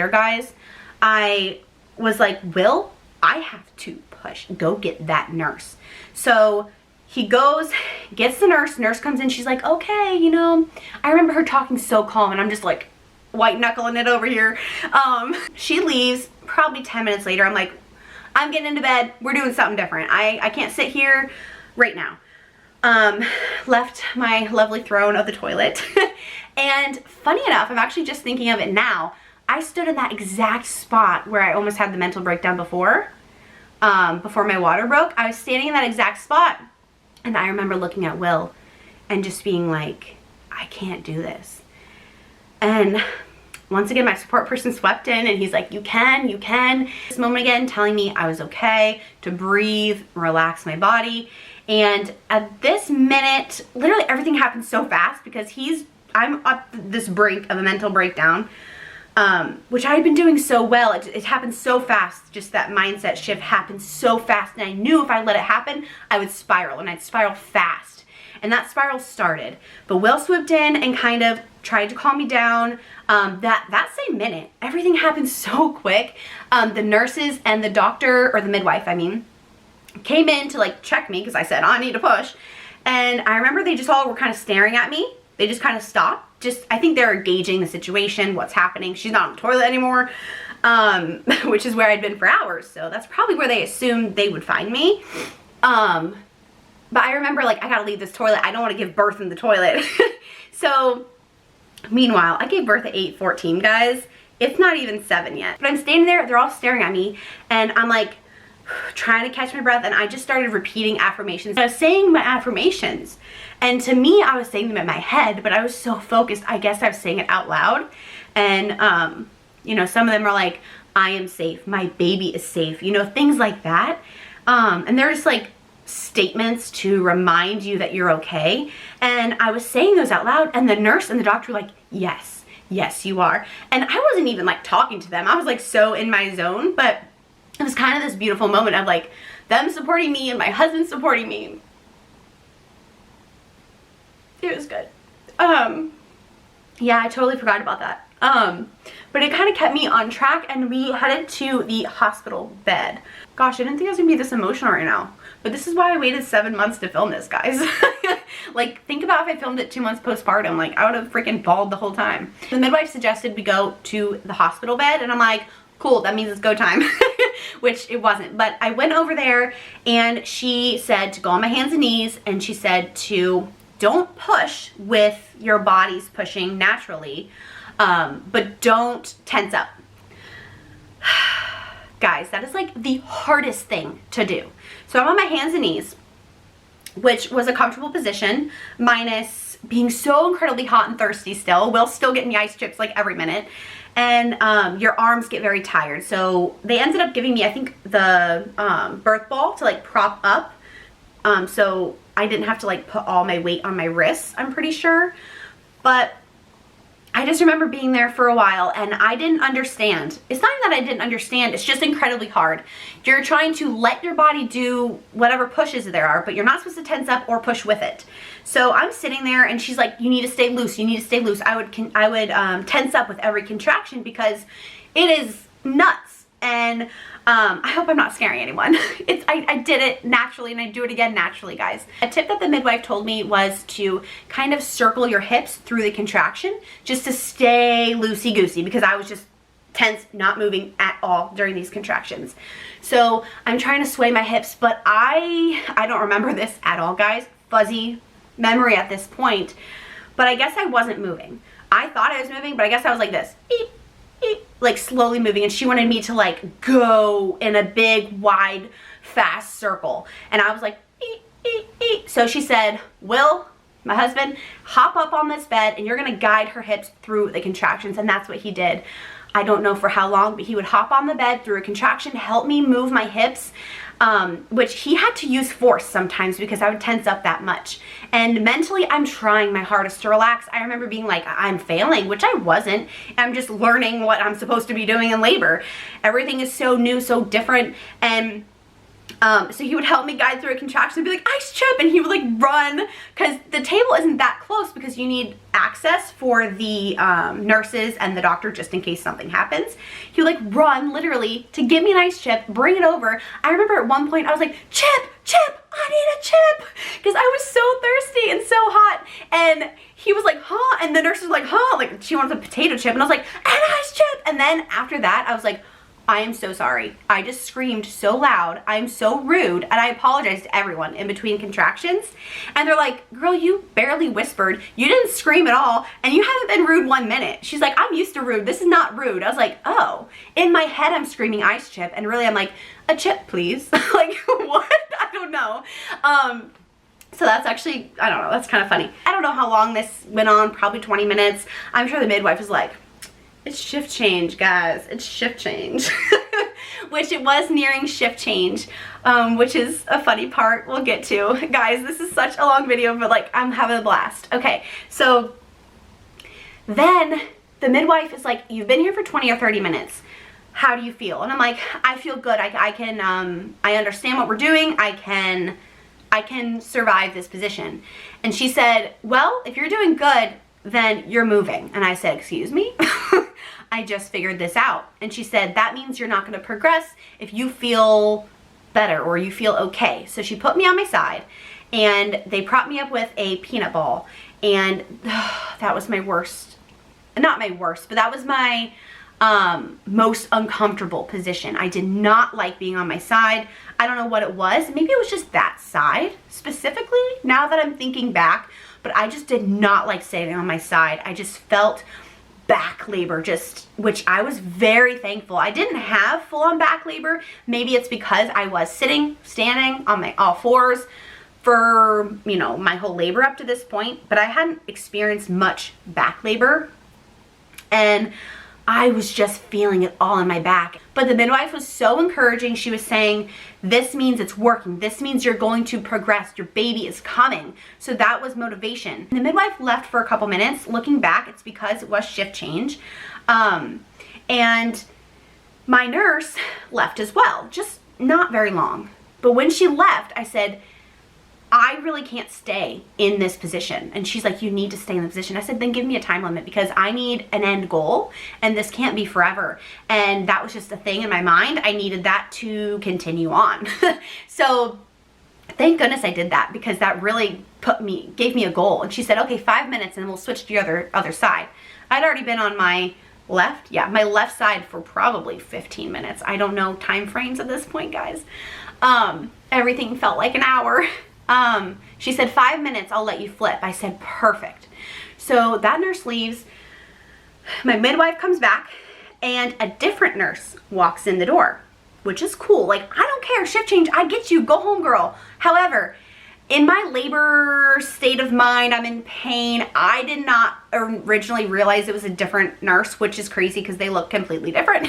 guys, I was like, Will, I have to push. Go get that nurse. So he goes, gets the nurse. Nurse comes in. She's like, okay, you know, I remember her talking so calm, and I'm just like white knuckling it over here. She leaves. Probably 10 minutes later, I'm like, I'm getting into bed. We're doing something different. I can't sit here right now. Left my lovely throne of the toilet. And funny enough, I'm actually just thinking of it now. I stood in that exact spot where I almost had the mental breakdown before my water broke. I was standing in that exact spot, and I remember looking at Will and just being like, I can't do this. And once again, my support person swept in, and he's like, you can. This moment again, telling me I was okay, to breathe, relax my body. And at this minute, literally everything happened so fast, because I'm up this brink of a mental breakdown, which I had been doing so well. It happened so fast. Just that mindset shift happened so fast, and I knew if I let it happen, I would spiral, and I'd spiral fast. And that spiral started. But Will swooped in and kind of tried to calm me down. That same minute, everything happened so quick. The nurses and the doctor, or the midwife, I mean, came in to like check me, because I said, oh, I need to push. And I remember they just all were kind of staring at me. They just kind of stopped. I think they're gauging the situation, what's happening. She's not on the toilet anymore, which is where I'd been for hours. So that's probably where they assumed they would find me. But I remember, like, I gotta leave this toilet. I don't want to give birth in the toilet. So, meanwhile, I gave birth at 8:14, guys. It's not even 7 yet. But I'm standing there, they're all staring at me, and I'm like trying to catch my breath, and I just started repeating affirmations. I was saying my affirmations, and to me, I was saying them in my head, but I was so focused, I guess I was saying it out loud. And, you know, some of them are like, I am safe, my baby is safe, you know, things like that. And they're just like statements to remind you that you're okay. And I was saying those out loud, and the nurse and the doctor were like, yes, yes, you are. And I wasn't even like talking to them. I was like so in my zone, but it was kind of this beautiful moment of like them supporting me and my husband supporting me. It was good. Yeah, I totally forgot about that. But it kind of kept me on track, and we headed to the hospital bed. Gosh, I didn't think I was gonna be this emotional right now. But this is why I waited 7 months to film this, guys. Like, think about if I filmed it 2 months postpartum. Like, I would have freaking bawled the whole time. The midwife suggested we go to the hospital bed, and I'm like, cool, that means it's go time. Which it wasn't. But I went over there, and she said to go on my hands and knees, and she said to don't push with your body's pushing naturally, but don't tense up. Guys, that is like the hardest thing to do. So I'm on my hands and knees, which was a comfortable position, minus being so incredibly hot and thirsty still. We'll still get me ice chips like every minute. And your arms get very tired. So they ended up giving me, I think, the birth ball to like prop up. So I didn't have to like put all my weight on my wrists, I'm pretty sure. But I just remember being there for a while, and I didn't understand. It's not even that I didn't understand, it's just incredibly hard. You're trying to let your body do whatever pushes there are, but you're not supposed to tense up or push with it. So I'm sitting there, and she's like, you need to stay loose, you need to stay loose. I would tense up with every contraction because it is nuts. And I hope I'm not scaring anyone. I did it naturally, and I do it again naturally, guys. A tip that the midwife told me was to kind of circle your hips through the contraction just to stay loosey-goosey, because I was just tense, not moving at all during these contractions. So I'm trying to sway my hips, but I don't remember this at all, guys. Fuzzy memory at this point. But I guess I wasn't moving. I thought I was moving, but I guess I was like this. Eep, eep, like slowly moving, and she wanted me to like go in a big, wide, fast circle. And I was like, eep, eep, eep. So she said, Will, my husband, hop up on this bed, and you're gonna guide her hips through the contractions. And that's what he did. I don't know for how long, but he would hop on the bed through a contraction, help me move my hips, which he had to use force sometimes because I would tense up that much. And mentally, I'm trying my hardest to relax. I remember being like, I'm failing, which I wasn't. I'm just learning what I'm supposed to be doing in labor. Everything is so new, so different. And so he would help me guide through a contraction and be like, ice chip, and he would like run, because the table isn't that close because you need access for the nurses and the doctor just in case something happens. He would like run literally to give me an ice chip, bring it over. I remember at one point I was like, Chip, I need a chip, because I was so thirsty and so hot. And he was like, huh? And the nurse was like, huh? Like, she wants a potato chip. And I was like, an ice chip. And then after that, I was like, I am so sorry. I just screamed so loud. I'm so rude. And I apologized to everyone in between contractions. And they're like, girl, you barely whispered. You didn't scream at all. And you haven't been rude 1 minute. She's like, I'm used to rude. This is not rude. I was like, oh. In my head, I'm screaming ice chip. And really, I'm like, a chip, please. Like, what? I don't know. So that's actually, I don't know. That's kind of funny. I don't know how long this went on. Probably 20 minutes. I'm sure the midwife was like, it's shift change, guys. It's shift change. Which it was nearing shift change, which is a funny part we'll get to. Guys, this is such a long video, but like, I'm having a blast. Okay, so then the midwife is like, you've been here for 20 or 30 minutes. How do you feel? And I'm like, I feel good. I understand what we're doing. I can survive this position. And she said, well, if you're doing good, then you're moving. And I said, excuse me? I just figured this out. And she said, that means you're not going to progress if you feel better or you feel okay. So she put me on my side, and they propped me up with a peanut ball. And that was my worst, not my worst, but that was my most uncomfortable position. I did not like being on my side. I don't know what it was. Maybe it was just that side specifically, now that I'm thinking back, but I just did not like staying on my side. I just felt back labor, which I was very thankful. I didn't have full-on back labor. Maybe it's because I was standing on my all fours for, you know, my whole labor up to this point, but I hadn't experienced much back labor, and I was just feeling it all in my back. But the midwife was so encouraging. She was saying, this means it's working. This means you're going to progress. Your baby is coming. So that was motivation. The midwife left for a couple minutes. Looking back, it's because it was shift change. And my nurse left as well, just not very long. But when she left, I said, I really can't stay in this position. And she's like, you need to stay in the position. I said, then give me a time limit, because I need an end goal and this can't be forever. And that was just a thing in my mind. I needed that to continue on. So thank goodness I did that, because that really gave me a goal. And she said, okay, 5 minutes and we'll switch to the other side. I'd already been on my left, my left side for probably 15 minutes. I don't know time frames at this point, guys. Everything felt like an hour. She said 5 minutes, I'll let you flip. I said, perfect. So that nurse leaves, my midwife comes back, and a different nurse walks in the door, which is cool. Like, I don't care, shift change, I get you, go home, girl. However, in my labor state of mind, I'm in pain. I did not originally realize it was a different nurse, which is crazy because they look completely different.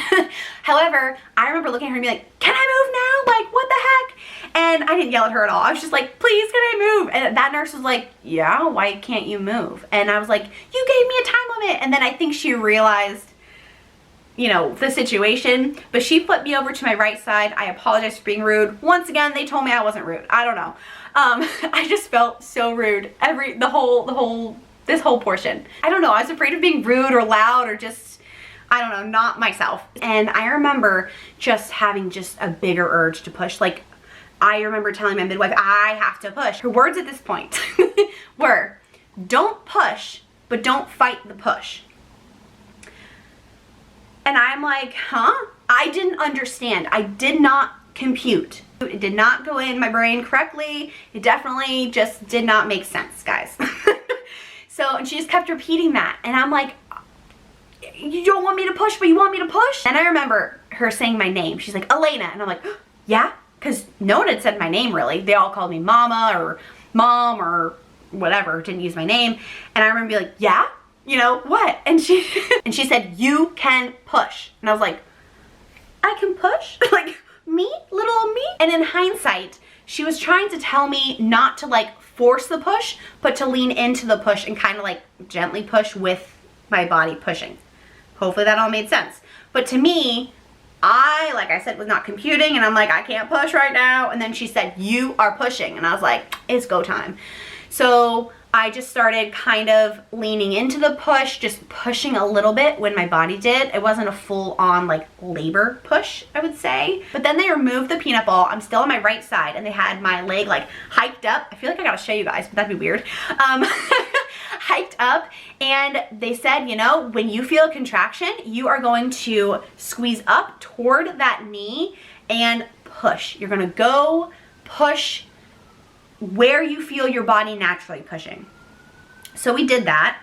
However, I remember looking at her and being like, can I move now? Like, what the heck? And I didn't yell at her at all. I was just like, please, can I move? And that nurse was like, yeah, why can't you move? And I was like, you gave me a time limit. And then I think she realized, you know, the situation, but she flipped me over to my right side. I apologize for being rude. Once again, they told me I wasn't rude. I don't know. I just felt so rude this whole portion. I don't know. I was afraid of being rude or loud or just, I don't know, not myself. And I remember just having just a bigger urge to push. Like, I remember telling my midwife, I have to push. Her words at this point were, don't push, but don't fight the push. And I'm like, huh? I didn't understand. I did not compute. It did not go in my brain correctly. It definitely just did not make sense, guys. And she just kept repeating that. And I'm like, you don't want me to push, but you want me to push? And I remember her saying my name. She's like, Elena. And I'm like, yeah? Because no one had said my name, really. They all called me mama or mom or whatever. Didn't use my name. And I remember being like, yeah? You know, what? And she said, you can push. And I was like, I can push? Like, me? Little old me? And in hindsight, she was trying to tell me not to like force the push, but to lean into the push and kind of like gently push with my body pushing. Hopefully that all made sense. But to me, like I said, was not computing, and I'm like, I can't push right now. And then she said, you are pushing. And I was like, it's go time. So I just started kind of leaning into the push, just pushing a little bit when my body did. It wasn't a full-on like labor push, I would say. But then they removed the peanut ball. I'm still on my right side, and they had my leg like hiked up. I feel like I gotta show you guys, but that'd be weird. Hiked up, and they said, you know, when you feel a contraction, you are going to squeeze up toward that knee and push. You're gonna go push where you feel your body naturally pushing. So we did that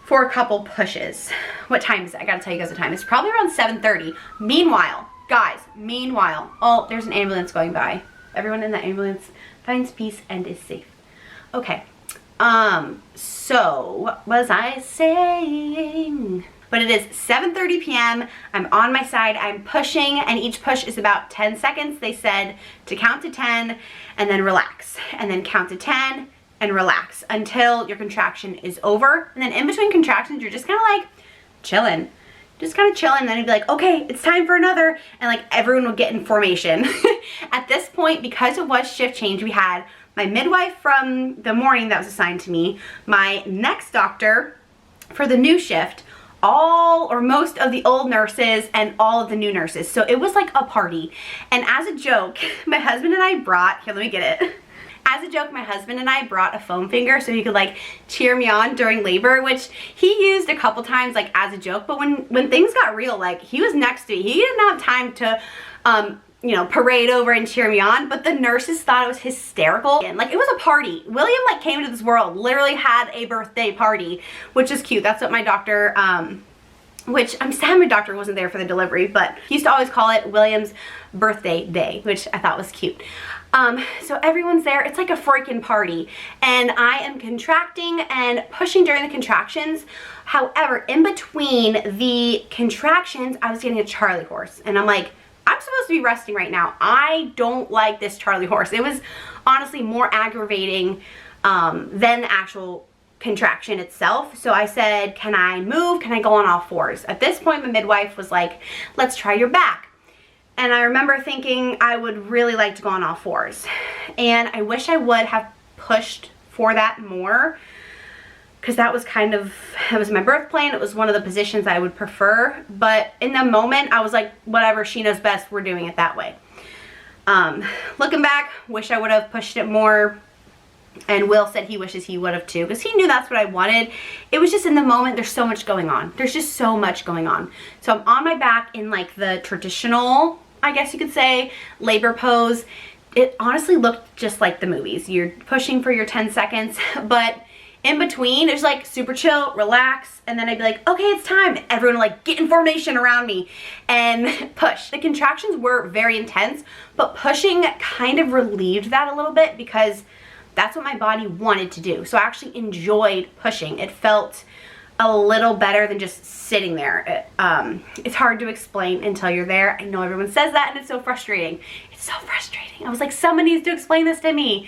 for a couple pushes. What time is it? I gotta tell you guys the time. It's probably around 7:30. Meanwhile, guys, oh, there's an ambulance going by. Everyone in the ambulance finds peace and is safe. Okay, so what was I saying? But it is 7:30 p.m. I'm on my side, I'm pushing, and each push is about 10 seconds. They said to count to 10 and then relax, and then count to 10 and relax until your contraction is over. And then in between contractions, you're just kind of like chilling. Just kind of chilling, and then you'd be like, okay, it's time for another, and like everyone would get in formation. At this point, because it was shift change, we had my midwife from the morning that was assigned to me, my next doctor for the new shift, all or most of the old nurses, and all of the new nurses. So it was like a party. And as a joke, my husband and I brought, here, let me get it. As a joke, my husband and I brought a foam finger so he could like cheer me on during labor, which he used a couple times like as a joke, but when things got real, like he was next to me. He didn't have time to you know, parade over and cheer me on, but the nurses thought it was hysterical. And like, it was a party. William like came into this world, literally had a birthday party, which is cute. That's what my doctor, which I'm sad my doctor wasn't there for the delivery, but he used to always call it William's birthday day, which I thought was cute. So everyone's there. It's like a freaking party, and I am contracting and pushing during the contractions. However, in between the contractions, I was getting a Charlie horse, and I'm like, I'm supposed to be resting right now. I don't like this Charlie horse. It was honestly more aggravating than the actual contraction itself. So I said, can I move? Can I go on all fours? At this point, my midwife was like, let's try your back. And I remember thinking I would really like to go on all fours. And I wish I would have pushed for that more, because that was kind of, it was my birth plan. It was one of the positions I would prefer. But in the moment, I was like, whatever, she knows best. We're doing it that way. Looking back, wish I would have pushed it more. And Will said he wishes he would have too, because he knew that's what I wanted. It was just in the moment, there's so much going on. There's just so much going on. So I'm on my back in like the traditional, I guess you could say, labor pose. It honestly looked just like the movies. You're pushing for your 10 seconds, but in between, it's like super chill, relax, and then I'd be like, okay, it's time. Everyone would like get in formation around me and push. The contractions were very intense, but pushing kind of relieved that a little bit because that's what my body wanted to do. So I actually enjoyed pushing. It felt a little better than just sitting there. It's hard to explain until you're there. I know everyone says that and it's so frustrating. It's so frustrating. I was like, someone needs to explain this to me.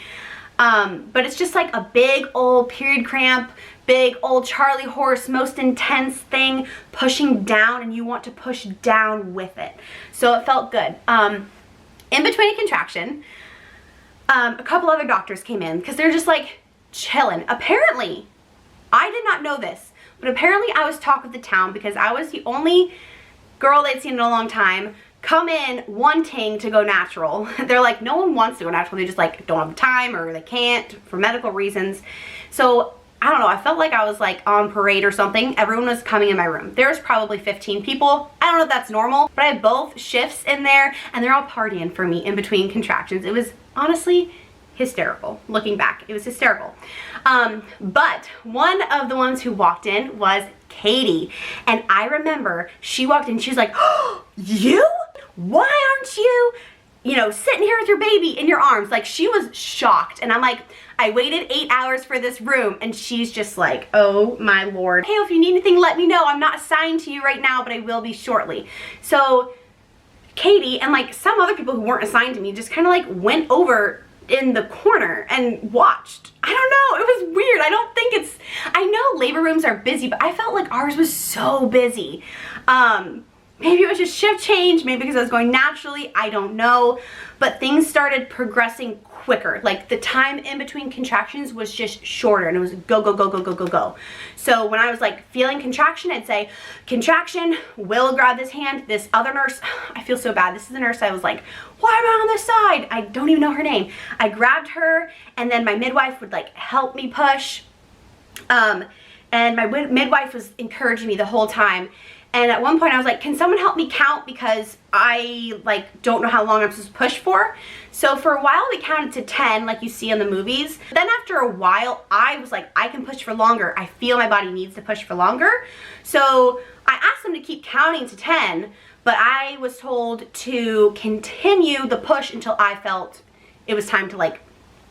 But it's just like a big old period cramp, big old Charlie horse, most intense thing, pushing down, and you want to push down with it. So it felt good. In between a contraction, a couple other doctors came in because they're just like chilling. Apparently, I did not know this, but apparently I was talk of the town because I was the only girl they'd seen in a long time come in wanting to go natural. They're like, no one wants to go natural. They just like don't have the time or they can't for medical reasons. So I don't know, I felt like I was like on parade or something. Everyone was coming in my room. There was probably 15 people. I don't know if that's normal, but I had both shifts in there and they're all partying for me in between contractions. It was honestly hysterical. Looking back, it was hysterical. But one of the ones who walked in was Katie. And I remember she walked in, she was like, oh, you? Why aren't you, sitting here with your baby in your arms? Like, she was shocked. And I'm like, I waited 8 hours for this room. And she's just like, oh my Lord. Hey, if you need anything, let me know. I'm not assigned to you right now, but I will be shortly. So Katie and like some other people who weren't assigned to me just kind of like went over in the corner and watched. I don't know, it was weird. I know labor rooms are busy, but I felt like ours was so busy. Maybe it was just shift change, maybe because I was going naturally, I don't know. But things started progressing quicker. Like the time in between contractions was just shorter and it was go, go, go, go, go, go, go. So when I was like feeling contraction, I'd say, contraction, Will grab this hand, this other nurse, I feel so bad. This is the nurse I was like, why am I on this side? I don't even know her name. I grabbed her and then my midwife would like help me push. And my midwife was encouraging me the whole time. And at one point I was like, can someone help me count because I like don't know how long I'm supposed to push for. So for a while we counted to 10 like you see in the movies. Then after a while I was like, I can push for longer. I feel my body needs to push for longer. So I asked them to keep counting to 10, but I was told to continue the push until I felt it was time to like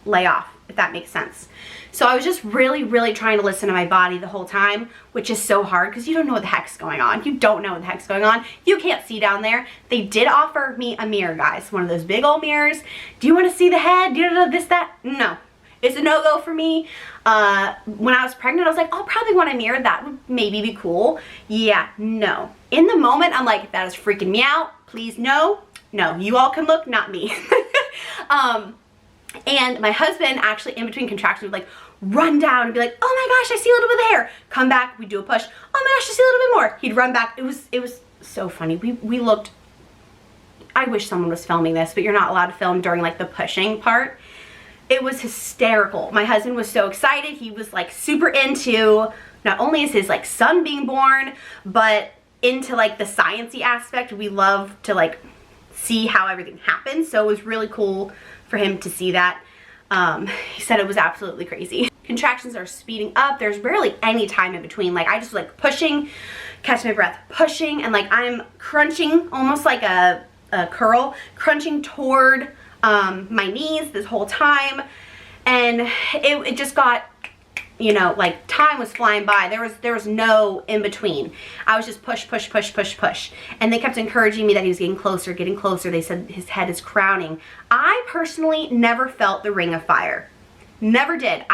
lay off, if that makes sense. So I was just really, really trying to listen to my body the whole time, which is so hard because you don't know what the heck's going on. You don't know what the heck's going on. You can't see down there. They did offer me a mirror, guys. One of those big old mirrors. Do you want to see the head? Do you know this, that? No. It's a no-go for me. When I was pregnant, I was like, I'll probably want a mirror. That would maybe be cool. Yeah, no. In the moment, I'm like, that is freaking me out. Please, no. No, you all can look, not me. And my husband actually in between contractions would like run down and be like, oh my gosh, I see a little bit of hair. Come back, we do a push. Oh my gosh, I see a little bit more. He'd run back. It was so funny. We looked, I wish someone was filming this, but you're not allowed to film during like the pushing part. It was hysterical. My husband was so excited. He was like super into, not only is his like son being born, but into like the sciencey aspect. We love to like see how everything happens. So it was really cool for him to see that. He said it was absolutely crazy. Contractions are speeding up. There's barely any time in between. Like I just like pushing, catch my breath, pushing, and like I'm crunching almost like a curl, crunching toward my knees this whole time. And it just got, you know, like time was flying by. There was no in between. I was just push, push, push, push, push. And they kept encouraging me that he was getting closer, getting closer. They said his head is crowning. I personally never felt the ring of fire. Never did.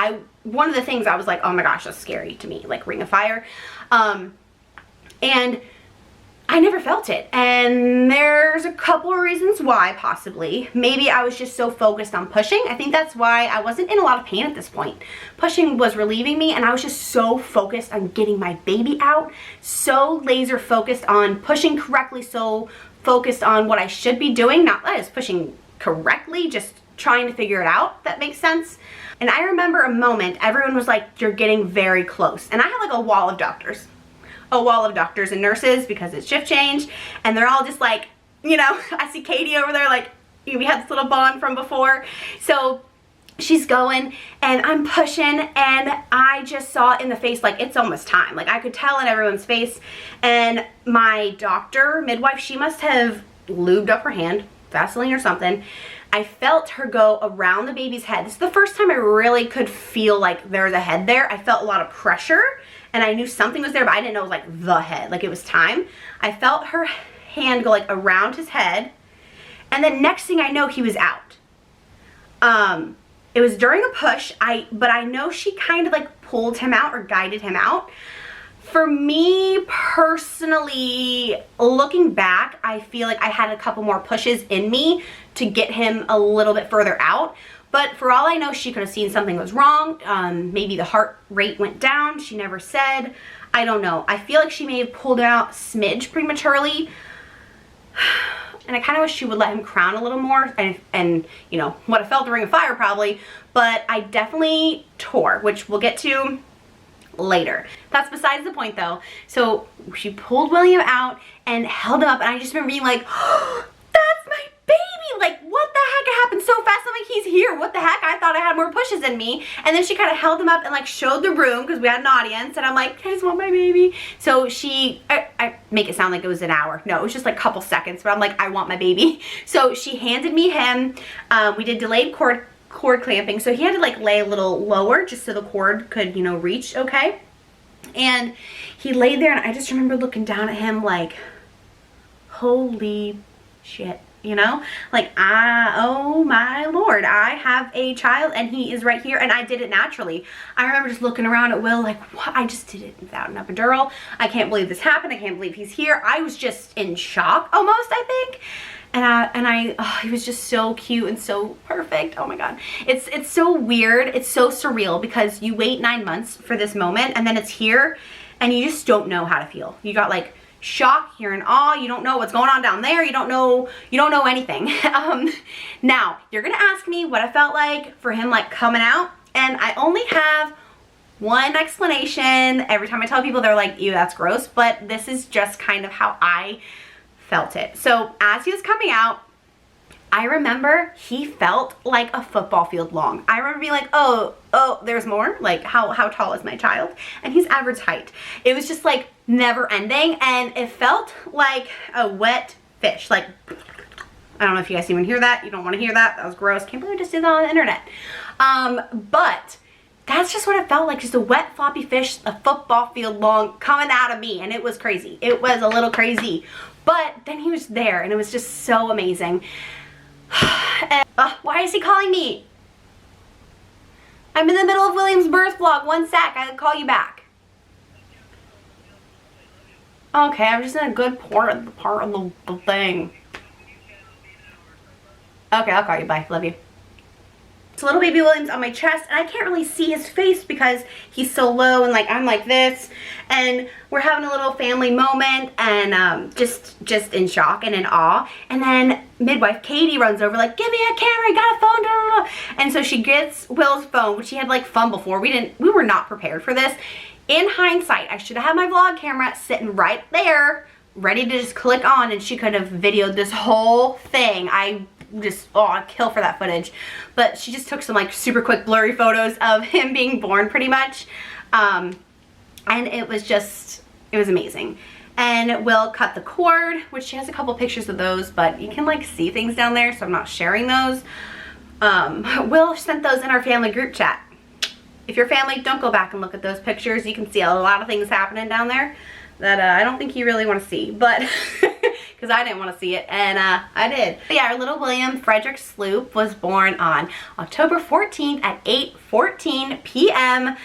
One of the things I was like, oh my gosh, that's scary to me, like ring of fire. And I never felt it. And there's a couple of reasons why, possibly. Maybe I was just so focused on pushing. I think that's why I wasn't in a lot of pain at this point. Pushing was relieving me, and I was just so focused on getting my baby out, so laser focused on pushing correctly, so focused on what I should be doing. Not that I was pushing correctly, just trying to figure it out, if that makes sense. And I remember a moment, everyone was like, you're getting very close. And I had like a wall of doctors. A wall of doctors and nurses because it's shift change, and they're all just like, you know, I see Katie over there, like we had this little bond from before. So she's going and I'm pushing, and I just saw in the face like it's almost time. Like I could tell in everyone's face. And my doctor, midwife, she must have lubed up her hand, Vaseline or something. I felt her go around the baby's head. This is the first time I really could feel like there was a head there. I felt a lot of pressure, and I knew something was there, but I didn't know it was like the head, like it was time. I felt her hand go like around his head, and then next thing I know, he was out. It was during a push, but I know she kind of like pulled him out or guided him out. For me personally, looking back, I feel like I had a couple more pushes in me to get him a little bit further out. But for all I know, she could have seen something was wrong. Maybe the heart rate went down. She never said. I don't know. I feel like she may have pulled out smidge prematurely. And I kind of wish she would let him crown a little more. And you know, what I felt the ring of fire probably. But I definitely tore, which we'll get to later. That's besides the point though. So she pulled William out and held him up, and I just remember being like, oh, that's my baby! Like, what the heck? It happened so fast. I'm like, he's here. What the heck? I thought I had more pushes in me. And then she kind of held him up and like showed the room because we had an audience, and I'm like, I just want my baby. So I make it sound like it was an hour. No, it was just like a couple seconds, but I'm like, I want my baby. So she handed me him. We did delayed cord clamping, so he had to like lay a little lower just so the cord could, you know, reach okay. And he laid there, and I just remember looking down at him like, holy shit, you know, like, oh my Lord, I have a child and he is right here. And I did it naturally. I remember just looking around at Will like, what? I just did it without an epidural. I can't believe this happened. I can't believe he's here. I was just in shock almost, I think. And he was just so cute and so perfect. Oh my God. It's so weird. It's so surreal because you wait 9 months for this moment, and then it's here and you just don't know how to feel. You got like shock, you're in awe, you don't know what's going on down there, you don't know anything. Now, you're gonna ask me what I felt like for him like coming out, and I only have one explanation. Every time I tell people, they're like, ew, that's gross, but this is just kind of how I felt it. So as he was coming out, I remember he felt like a football field long. I remember being like, oh, there's more? Like, how tall is my child? And he's average height. It was just like never ending, and it felt like a wet fish. Like, I don't know if you guys even hear that. You don't want to hear that. That was gross. Can't believe I just did that on the internet. But that's just what it felt like. Just a wet floppy fish, a football field long coming out of me. And it was crazy. It was a little crazy. But then he was there, and it was just so amazing. And, why is he calling me? I'm in the middle of William's birth vlog. 1 sec. I'll call you back. Okay, I'm just in a good part of the thing. Okay, I'll call you. Bye. Love you. It's little baby William's on my chest, and I can't really see his face because he's so low, and like I'm like this, and we're having a little family moment, and just in shock and in awe. And then midwife Katie runs over like, give me a camera, I got a phone, blah, blah, blah. And so she gets Will's phone, which he had like phone before. We were not prepared for this. In hindsight, I should have had my vlog camera sitting right there, ready to just click on, and she could have videoed this whole thing. I'd kill for that footage. But she just took some like super quick blurry photos of him being born pretty much. And it was amazing. And Will cut the cord, which she has a couple pictures of those, but you can like see things down there, so I'm not sharing those. Will sent those in our family group chat. If you're family, don't go back and look at those pictures. You can see a lot of things happening down there that I don't think you really want to see, but because I didn't want to see it, and I did. But yeah, our little William Frederick Sloup was born on October 14th at 8:14 p.m.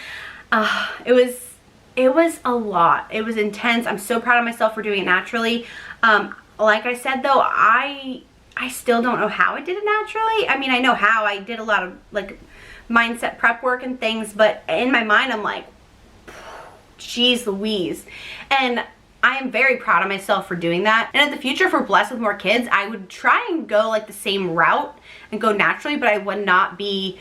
It was a lot. It was intense. I'm so proud of myself for doing it naturally. Like I said though, I still don't know how I did it naturally. I mean, I know how. I did a lot of like mindset prep work and things, but in my mind I'm like, geez Louise. And I am very proud of myself for doing that. And in the future, if we're blessed with more kids, I would try and go like the same route and go naturally, but I would not be,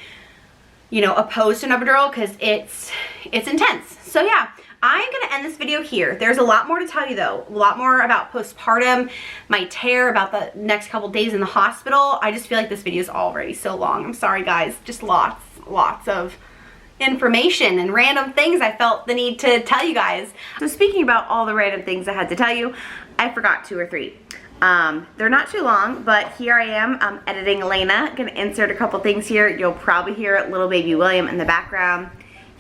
you know, opposed to an epidural because it's intense. So yeah, I'm gonna end this video here. There's a lot more to tell you though. A lot more about postpartum, my tear, about the next couple days in the hospital. I just feel like this video is already so long. I'm sorry guys, just lots of information and random things I felt the need to tell you guys. So speaking about all the random things I had to tell you, I forgot 2 or 3. They're not too long, but here I am editing Elena. Gonna insert a couple things here. You'll probably hear little baby William in the background.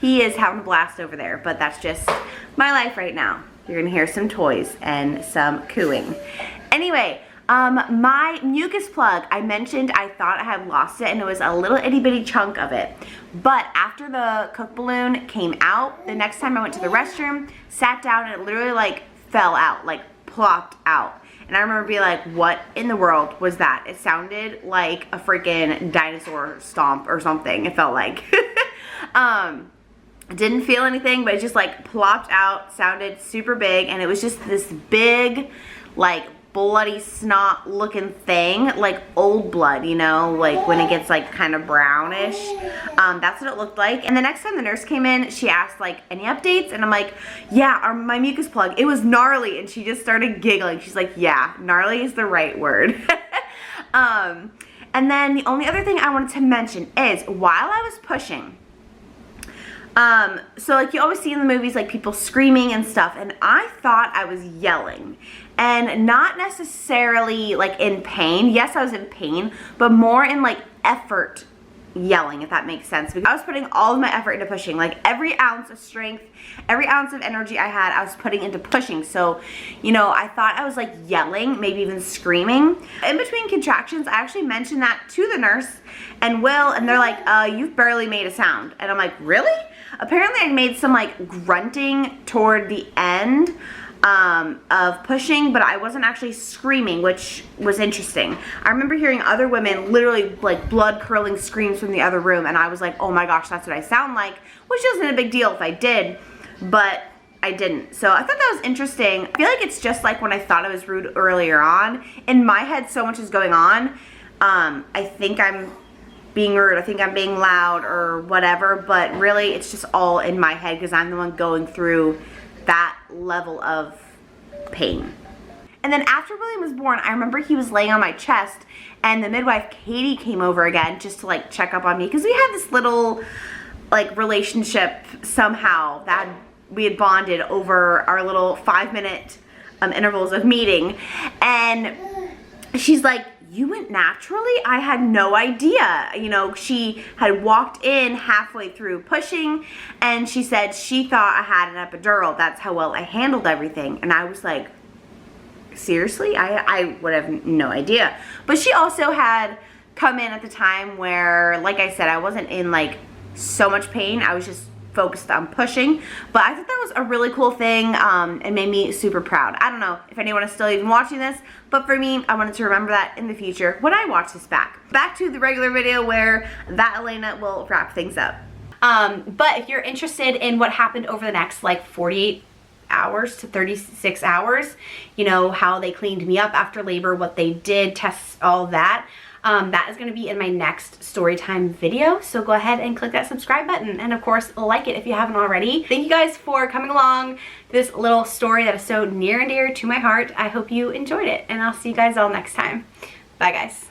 He is having a blast over there, but that's just my life right now. You're gonna hear some toys and some cooing. Anyway, my mucus plug, I mentioned I thought I had lost it, and it was a little itty bitty chunk of it. But after the cook balloon came out, the next time I went to the restroom, sat down, and it literally like fell out, like plopped out. And I remember being like, what in the world was that? It sounded like a freaking dinosaur stomp or something, it felt like. Didn't feel anything, but it just like plopped out, sounded super big, and it was just this big, like bloody snot looking thing, like old blood, you know, like when it gets like kind of brownish. That's what it looked like. And the next time the nurse came in, she asked like, any updates? And I'm like, yeah, my mucus plug, it was gnarly. And she just started giggling. She's like, yeah, gnarly is the right word. And then the only other thing I wanted to mention is while I was pushing, so like you always see in the movies like people screaming and stuff, and I thought I was yelling, and not necessarily like in pain. Yes, I was in pain, but more in like effort yelling, if that makes sense, because I was putting all of my effort into pushing. Like every ounce of strength, every ounce of energy I had, I was putting into pushing. So, you know, I thought I was like yelling, maybe even screaming. In between contractions, I actually mentioned that to the nurse and Will, and they're like, you've barely made a sound. And I'm like, really? Apparently I made some like grunting toward the end of pushing, but I wasn't actually screaming, which was interesting. I remember hearing other women literally like blood curdling screams from the other room, and I was like, oh my gosh, that's what I sound like, which isn't a big deal if I did, but I didn't. So I thought that was interesting. I feel like it's just like when I thought I was rude earlier on. In my head, so much is going on. I think I'm being rude, I think I'm being loud or whatever, but really it's just all in my head because I'm the one going through that level of pain. And then after William was born, I remember he was laying on my chest, and the midwife Katie came over again just to like check up on me, because we had this little like relationship somehow that we had bonded over our little 5-minute intervals of meeting. And she's like, you went naturally? I had no idea. You know, she had walked in halfway through pushing, and she said she thought I had an epidural. That's how well I handled everything. And I was like, seriously? I would have no idea. But she also had come in at the time where, like I said, I wasn't in like so much pain. I was just focused on pushing. But I thought that was a really cool thing and made me super proud. I don't know if anyone is still even watching this, but for me, I wanted to remember that in the future when I watch this back. Back to the regular video where that Elena will wrap things up. But if you're interested in what happened over the next like 48 hours to 36 hours, you know, how they cleaned me up after labor, what they did, tests, all that, that is going to be in my next story time video. So go ahead and click that subscribe button, and of course like it if you haven't already. Thank you guys for coming along this little story that is so near and dear to my heart. I hope you enjoyed it, and I'll see you guys all next time. Bye guys.